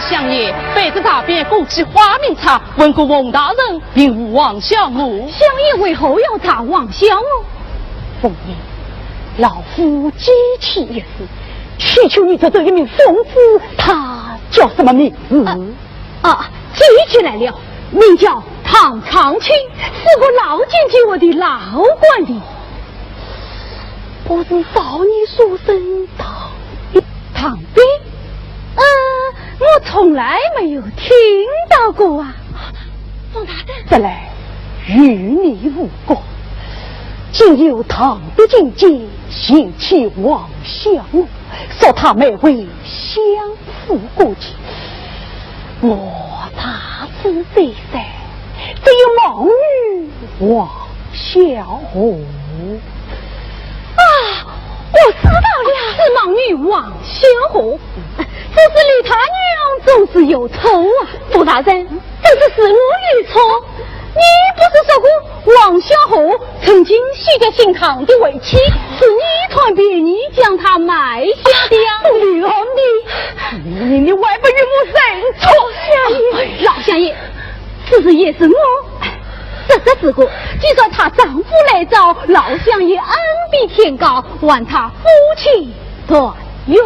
相爷背着大便鼓起花名茶，问过王大人并无王小母。相爷为何要查王小母？凤英，老夫激气一时，祈求你这一名疯子，他叫什么名字？记起来了，名叫唐长青，是个老奸计我的老官的。不是少年书生唐兵？我从来没有听到过啊。王大人，这来与你无关。今有唐的境界嫌弃王小母，说他没为相负过节。我查知这三，只有盲女王小红。我知道了，是盲女王小红。这是李大娘总是有错啊，傅大人，这是我有错。你不是说过王小红曾经许给姓唐的为妻，是你团别你将她埋下的呀？女儿你外不与我认错相爷，老相爷，此事也是我。这个时候，据说她丈夫来找老相爷恩比天高，望他夫妻团圆。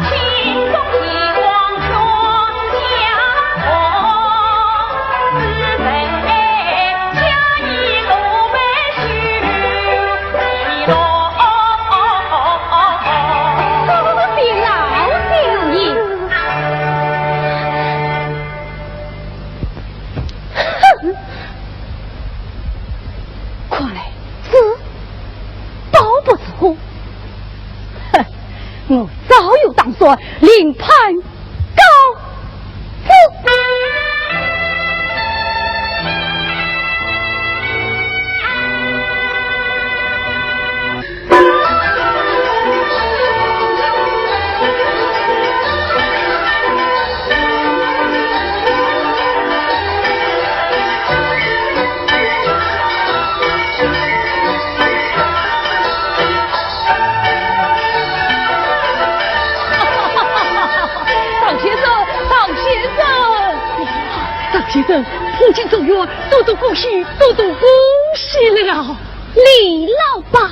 心中希望我另判高子。先生，父亲走远，多多恭喜，多多恭喜了，李老板。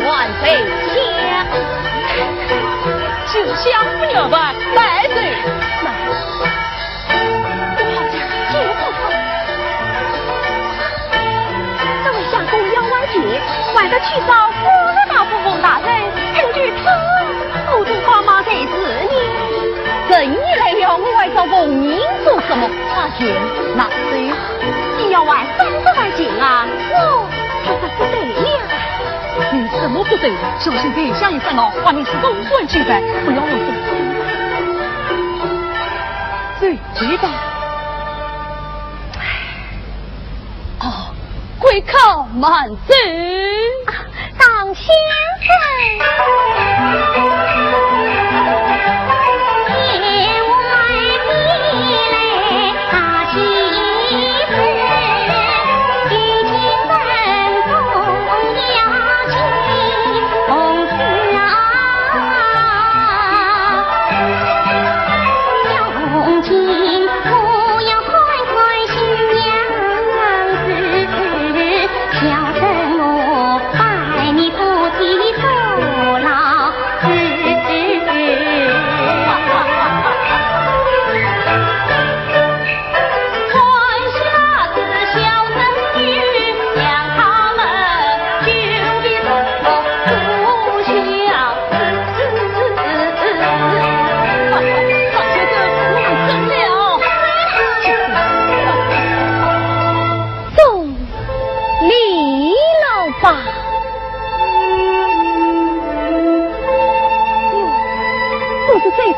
万岁香，是香不了吧？带走。这位相公要晚节，晚上去找福禄大夫冯大人，根据他后头爸妈在子你。正义来了，我还找冯宁做什么？他见那谁？你要晚30万钱啊！我可不得了。你什么不对？小心给下一站哦，把你是公关去呗，不要啰嗦。对，知道。哦，贵客慢走。当先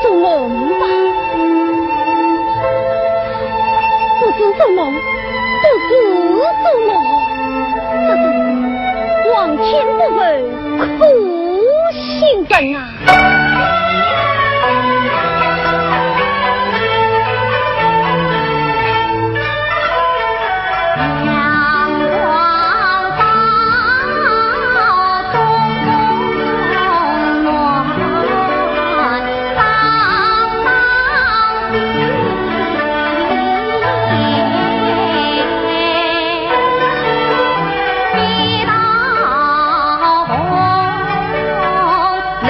做梦吧，不知做梦，不知做梦，这是望天不问苦心人啊！人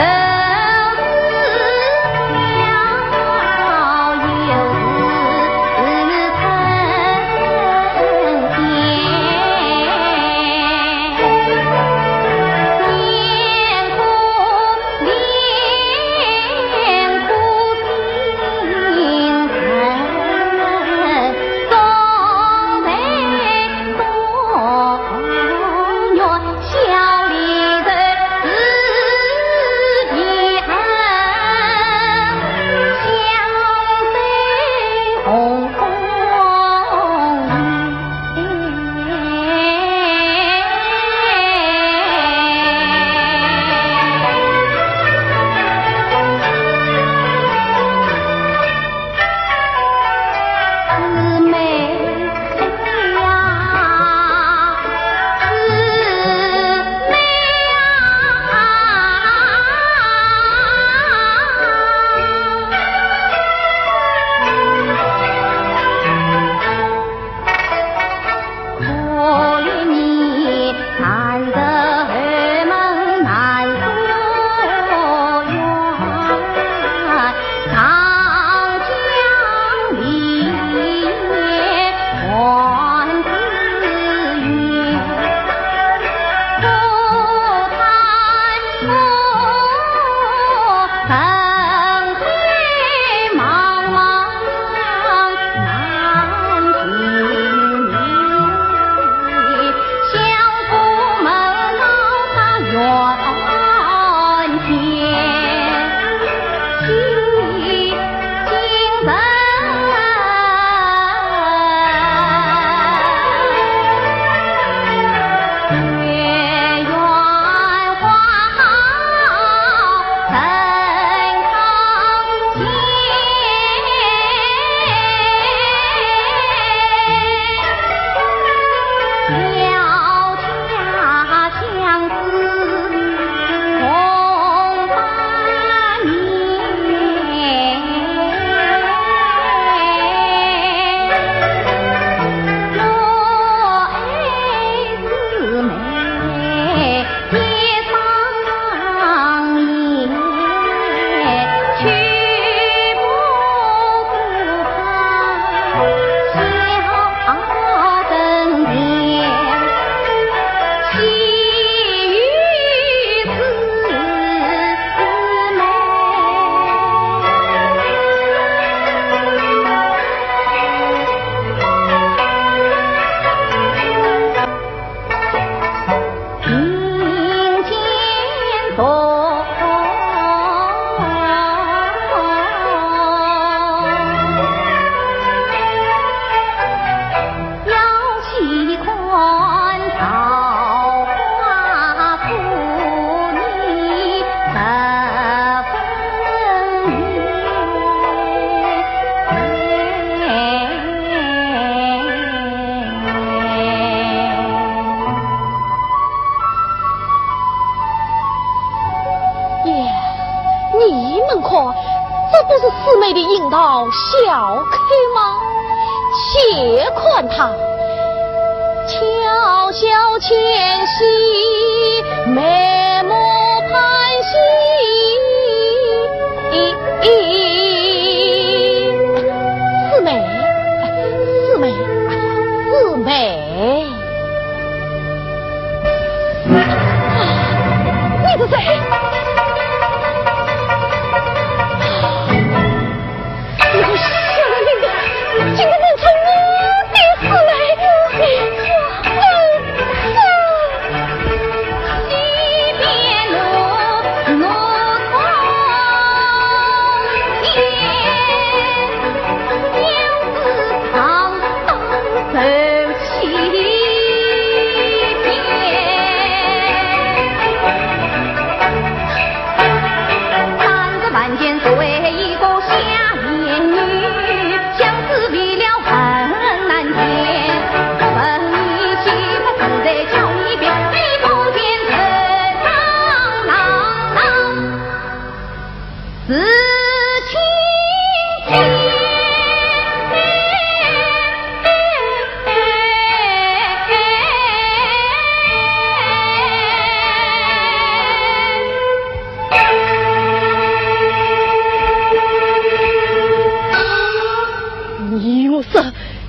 不是四妹的引导小客吗？且看他悄悄前行，眉目盼兮。四妹，四妹，四妹，你是谁？你个吓人的，竟然能成我的四妹！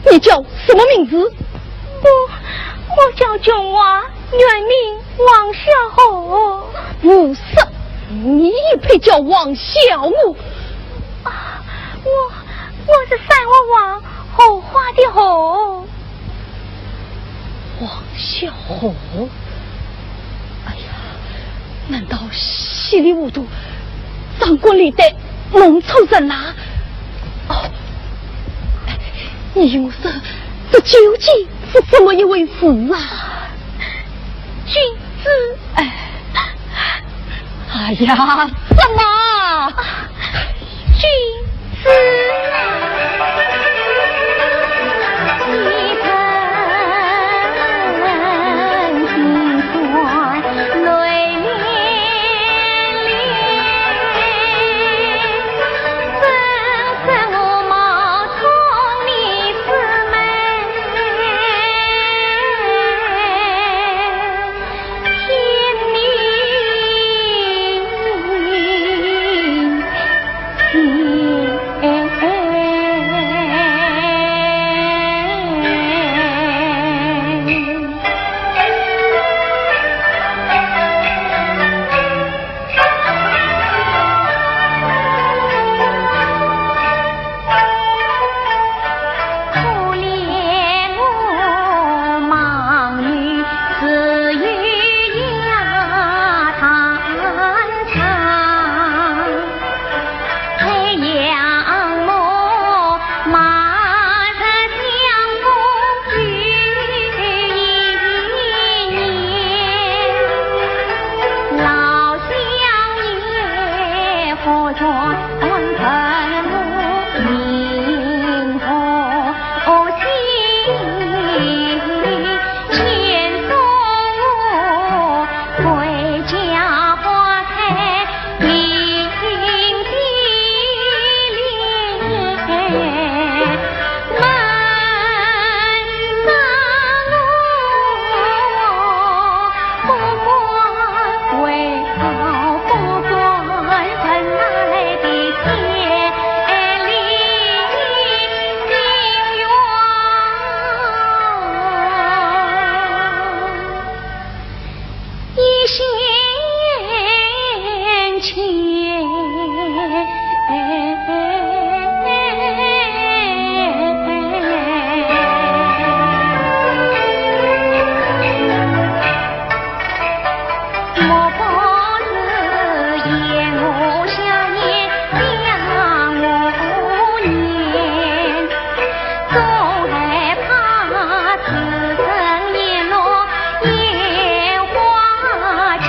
你叫什么名字？我叫琼娃，原名王小红。不是，你配叫王小母？我是三王后花的后。王小红？哎呀，难道稀里糊涂张国立的弄错人啦？哦。你用说，这究竟是怎么一回事啊？君子，哎呀，什么？君子，一曾心酸泪涟涟，怎生我冒充你四妹？天花间。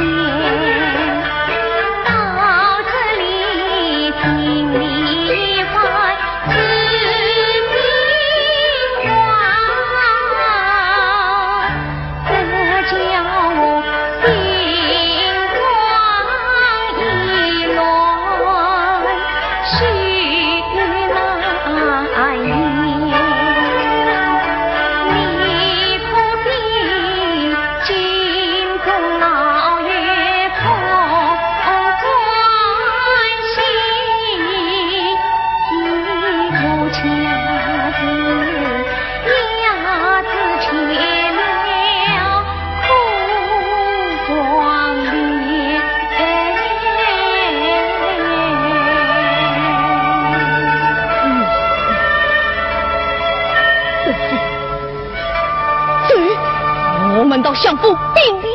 府并离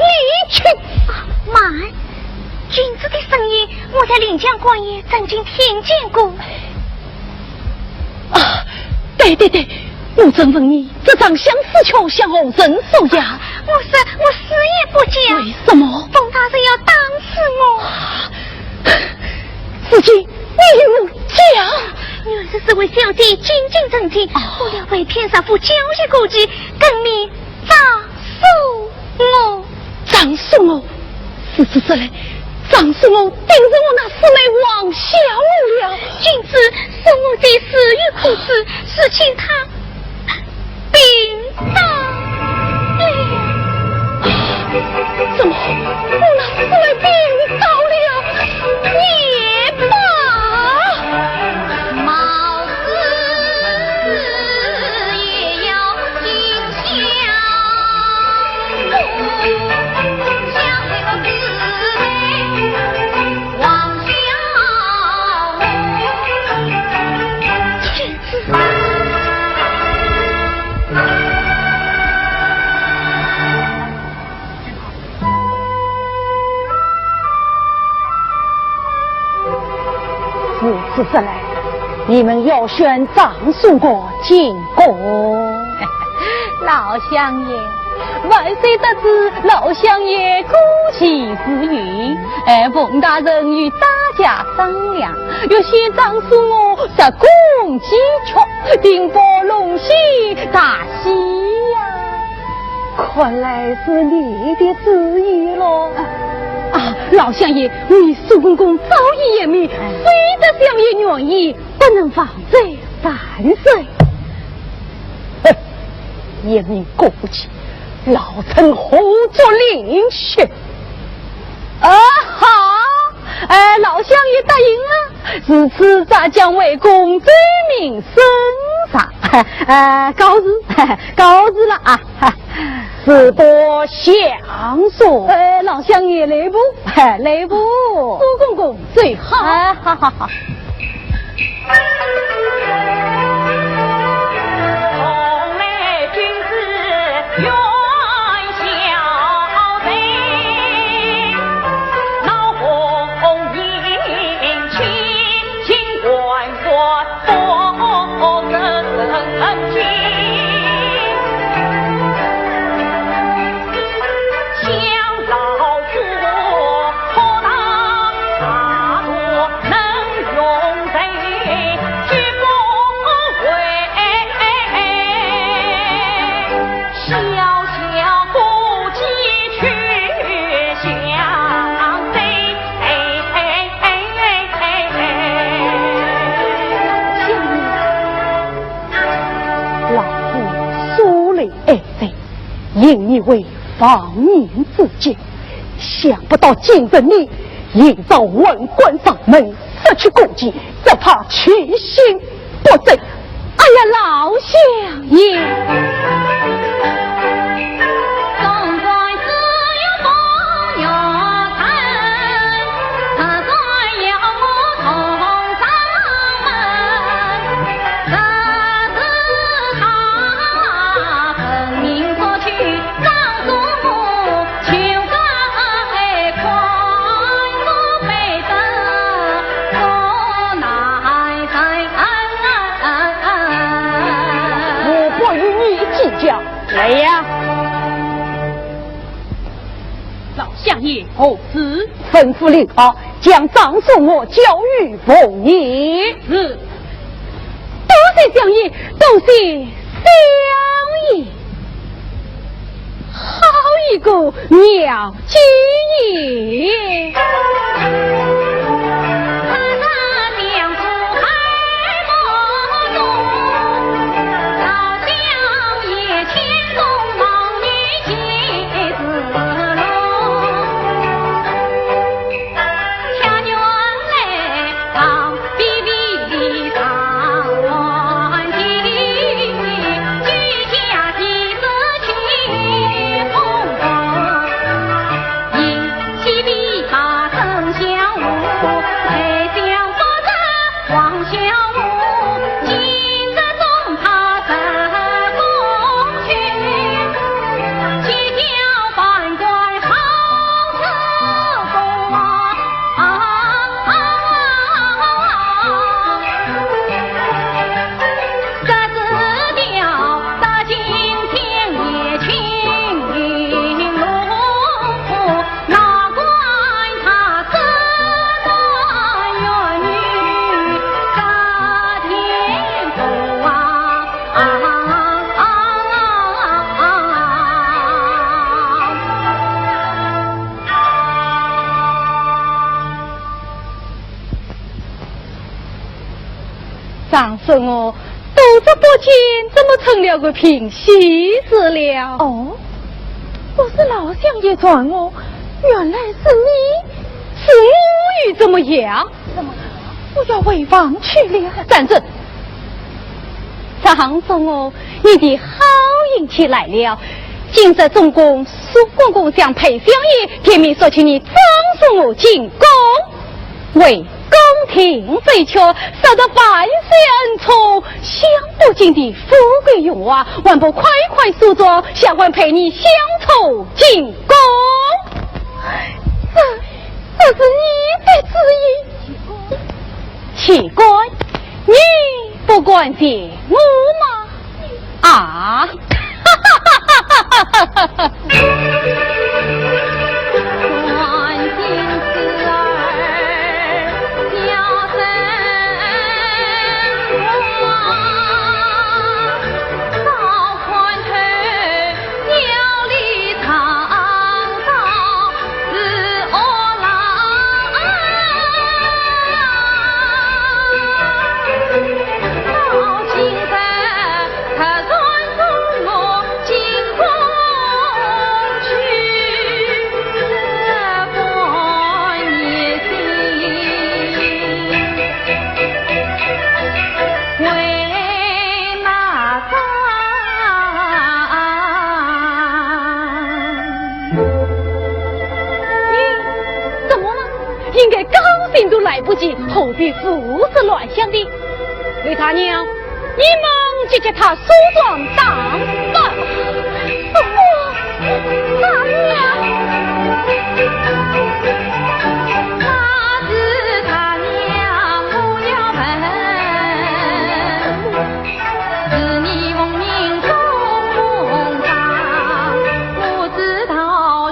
去。妈，君子的声音，我在临江官爷曾经听见过。啊，对，我正问你，这张相思桥向何人所押？我死也不讲。为什么？冯大人要打死我。自己你无讲。原是这位小姐精进正经，为了为偏少妇交些过节，更命葬送我。葬送我，是这来，葬送我，定是我那四妹王小母了。君子送我的死与苦事，是请他禀到了。怎么我那四妹禀到了？也罢。如此来，你们要选长送过进宫。老乡爷，万岁得知老乡爷姑息之余，冯大人与大家商量，要先长送我十公鸡雀，定报龙喜大喜呀！看来是你的旨意咯。老乡爷为苏公公早已言明，非得乡爷愿意，不能放罪万岁。言明过不及，老臣何作领袖？好，老乡爷答应了，自此咱将为公罪名升上，告辞了啊！事多详说。老乡爷来不？来不？苏公公最好。好。因你为防民自救，想不到今日你营造文官上门，失去顾忌，只怕其心不正。哎呀，老乡爷。来呀！老相爷何此？吩咐令儿将长送我交予凤爷。是。多谢相爷，多谢相爷。好一个妙计也！上说我肚子不轻，怎么成了个平西子了？哦，不是老乡爷传我，原来是你。夫语怎么样？怎么？我要回房去了。站住！上说我你的好运气来了。今日总共苏公公向裴小爷贴面说请你赠送我进宫，为宫廷追求，受得万世恩宠，享不尽的富贵荣华，还不快快诉状，下官陪你相凑进宫。这是你的旨意。奇怪，你不关心我吗？啊！关心思儿表生活，早看头表里藏刀是恶狼，到今日他传送我进宫去，这关也心为哪桩？你怎么了？应该高兴都来不及，何必胡思乱想的？魏大娘，你们去接他梳妆打扮。大娘，他是大娘不要问，是你奉命中风上，我知道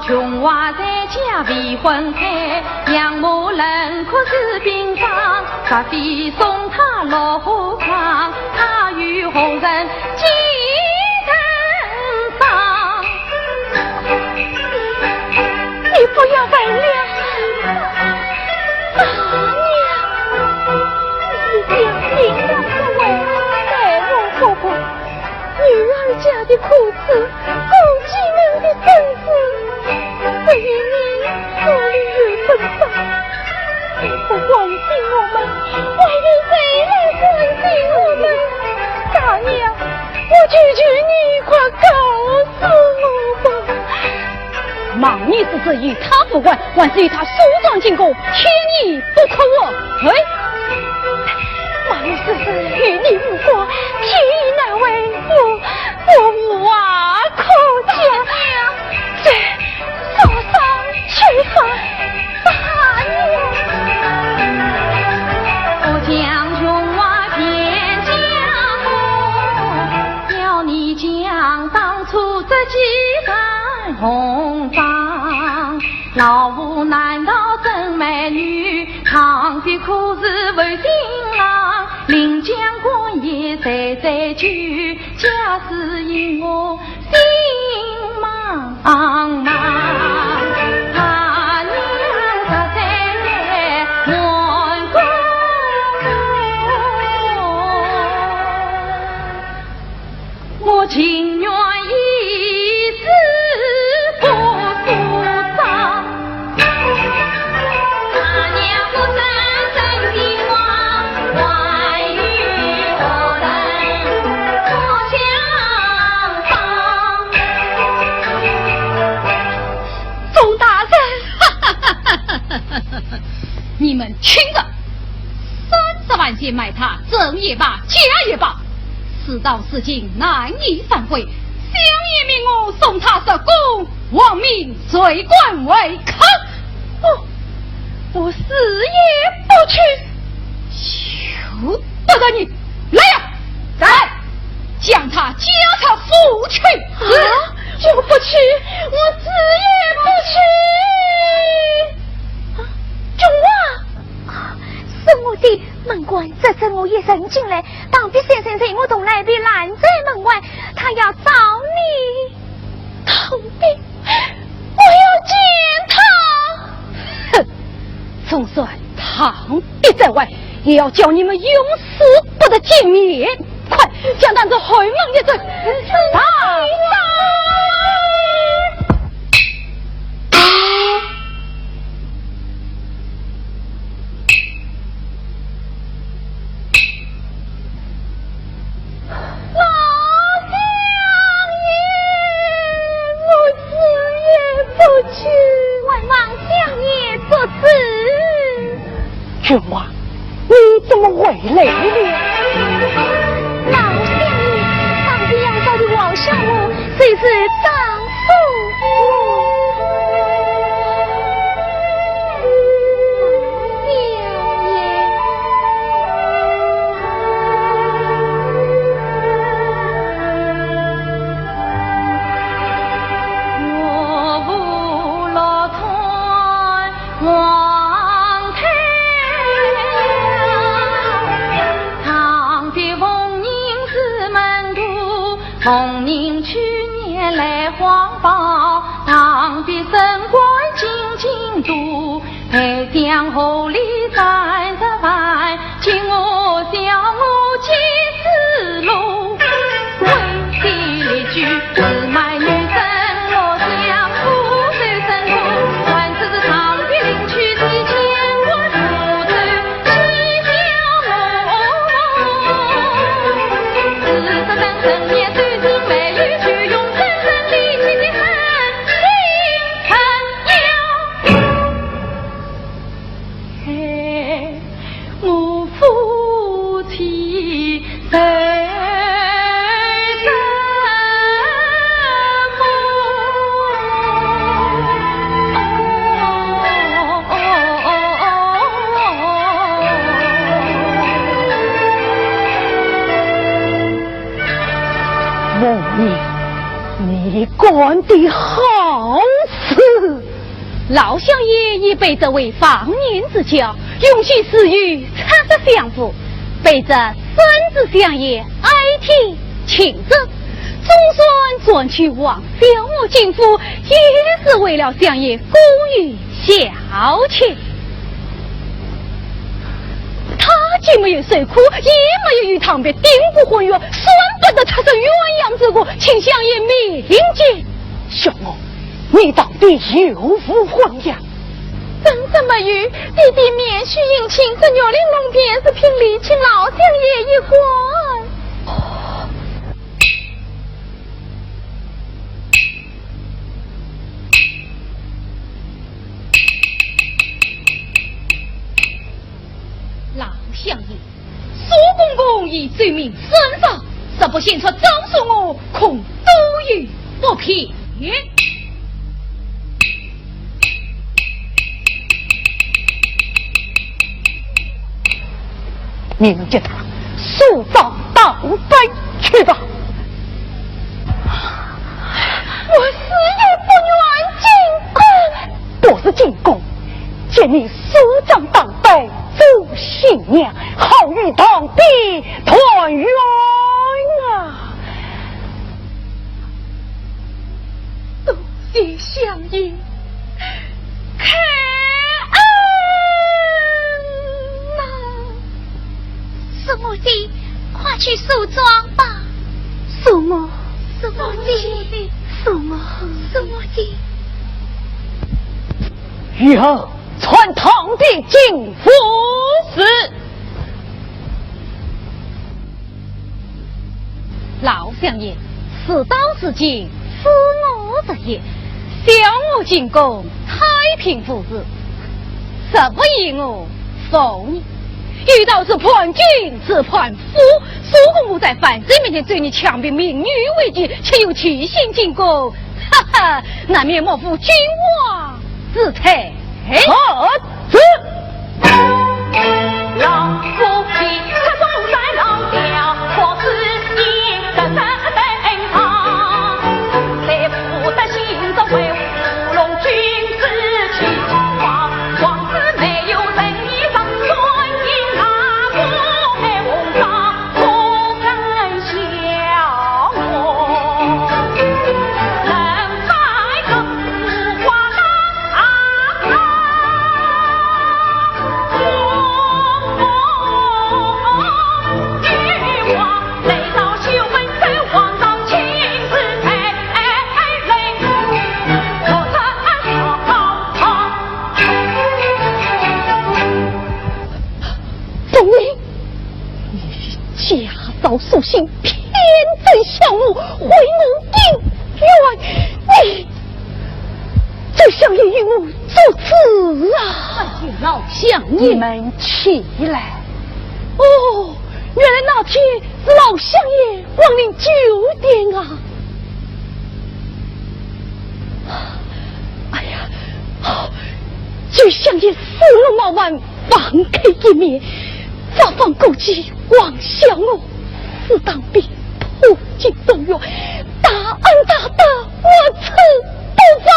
穷娃在家未婚配，养母人可是病伤，煞非送他落河塘，他与红人几人伤。你不要问了，大娘，你讲明了是为待我婆婆，女儿家的苦子，公鸡们的真子，对于你何里有分上？你不关心我们，还有谁来关心我们？大娘，我求求你快告诉我吧。忙你只是与他不管，还是与他梳妆进宫，天意不可我。哎，忙事与你无关，天意难为我无话可讲。这受伤去犯大娘。我将穷娃骗家父，要你将当初这几番红妆，老夫难道真美女，唱的苦是为新郎，临江官也在句，家事因我心茫茫。他娘实在难过，我情愿一世不诉丧。他娘不生真的话，还与何人不相帮？钟大人，你们听着，30万钱买他，挣也罢，假也罢，事到事尽，难以反悔。乡爷命我送他入宫，亡命随官为客。我死也不去。求不得你来呀！来，将他交他父去。我不去，我死也不去。中啊！是我的门官，这次我一人进来，当比先生在我同来被拦在门外，他要找你逃兵，我要见他。哼，总算堂弟在外，也要叫你们永死不得见面。快将担子回门一走。君王，你怎么回来了？老相爷，当地要找的王相我，谁是张素奉宁去年来黄报，当的升官进京都，配将厚礼30万，请我向我去思路，为地里居只买女生，我想不对生活，还是长的领取提前我负责去教我，只得等成年。你干的好事！老相爷以辈子为放年之交，用其私欲参得相府，背着孙子相爷哀啼请责，总算转去往小我进府，也是为了相爷公于孝亲。他既没有受苦，也没有与堂别丁不婚约，算不得他是鸳鸯之国，请相爷明鉴。小我，你到底有无婚约？真是没有，弟弟免许迎亲，这鸟玲珑便是凭礼请老相爷一关。老相爷，苏公公以罪名身上，实不献出张素我，恐都于不平。你们将他速葬当碑去吧。我死也不愿进宫。不是进宫，见你速葬当碑，祝新娘好与堂弟团圆啊！多谢相爷开恩呐！苏母弟，快去梳妆吧。苏母，苏母弟，苏母，苏母弟。以后传堂弟进府是。老相爷，此刀之剑，此我之也。小我进宫，太平父子，实不依我送你。遇到是叛军，是叛夫，苏公公在犯罪面前对你强逼民女为据，却又弃心进宫，哈哈，难免莫负君王之才。子老夫妻他走在老调，或是一个三等堂，谁负得行走为乌龙君子气王，王子没有人衣裳，专营那不配红裳，不敢笑我人海个无花郎。老素心偏憎相母，回我应冤，你这相爷与我作此啊！老相爷你们起来。哦，原来那天是老相爷光临酒店啊！哎呀，好，这相爷死路冒完，放开一面，发放勾结妄想我，适当比普京动员，大恩大德，我此不放。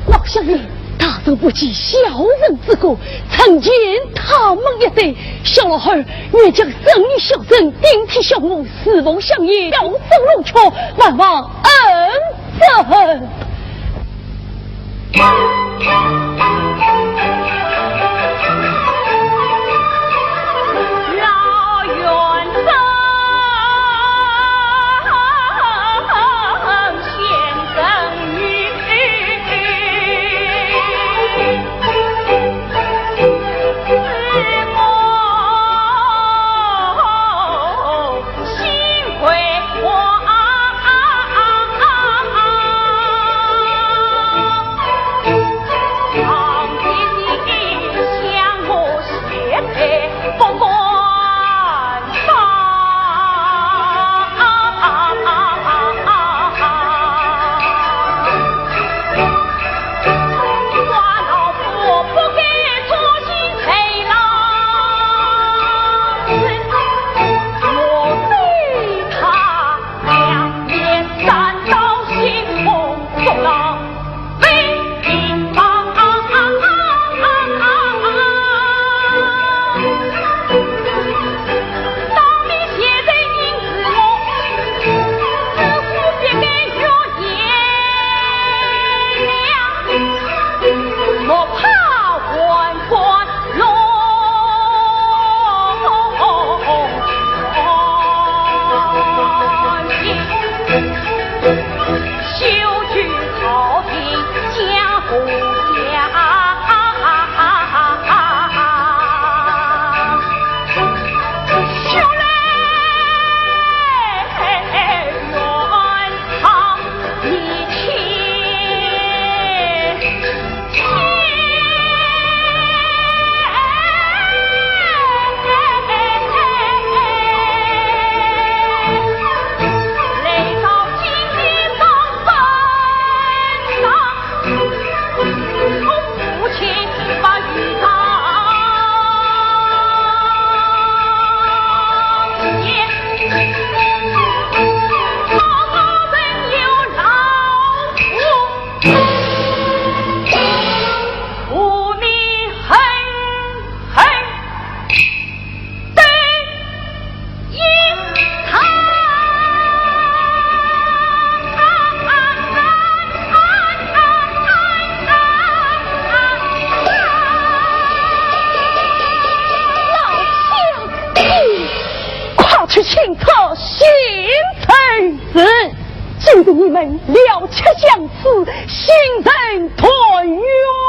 老相爷大人不计小人之过，曾见他们一对小老汉愿将生意小人顶替小母，侍奉相爷，要走龙桥，万望恩泽。去请他心诚实，就着你们了却相思，心人团圆。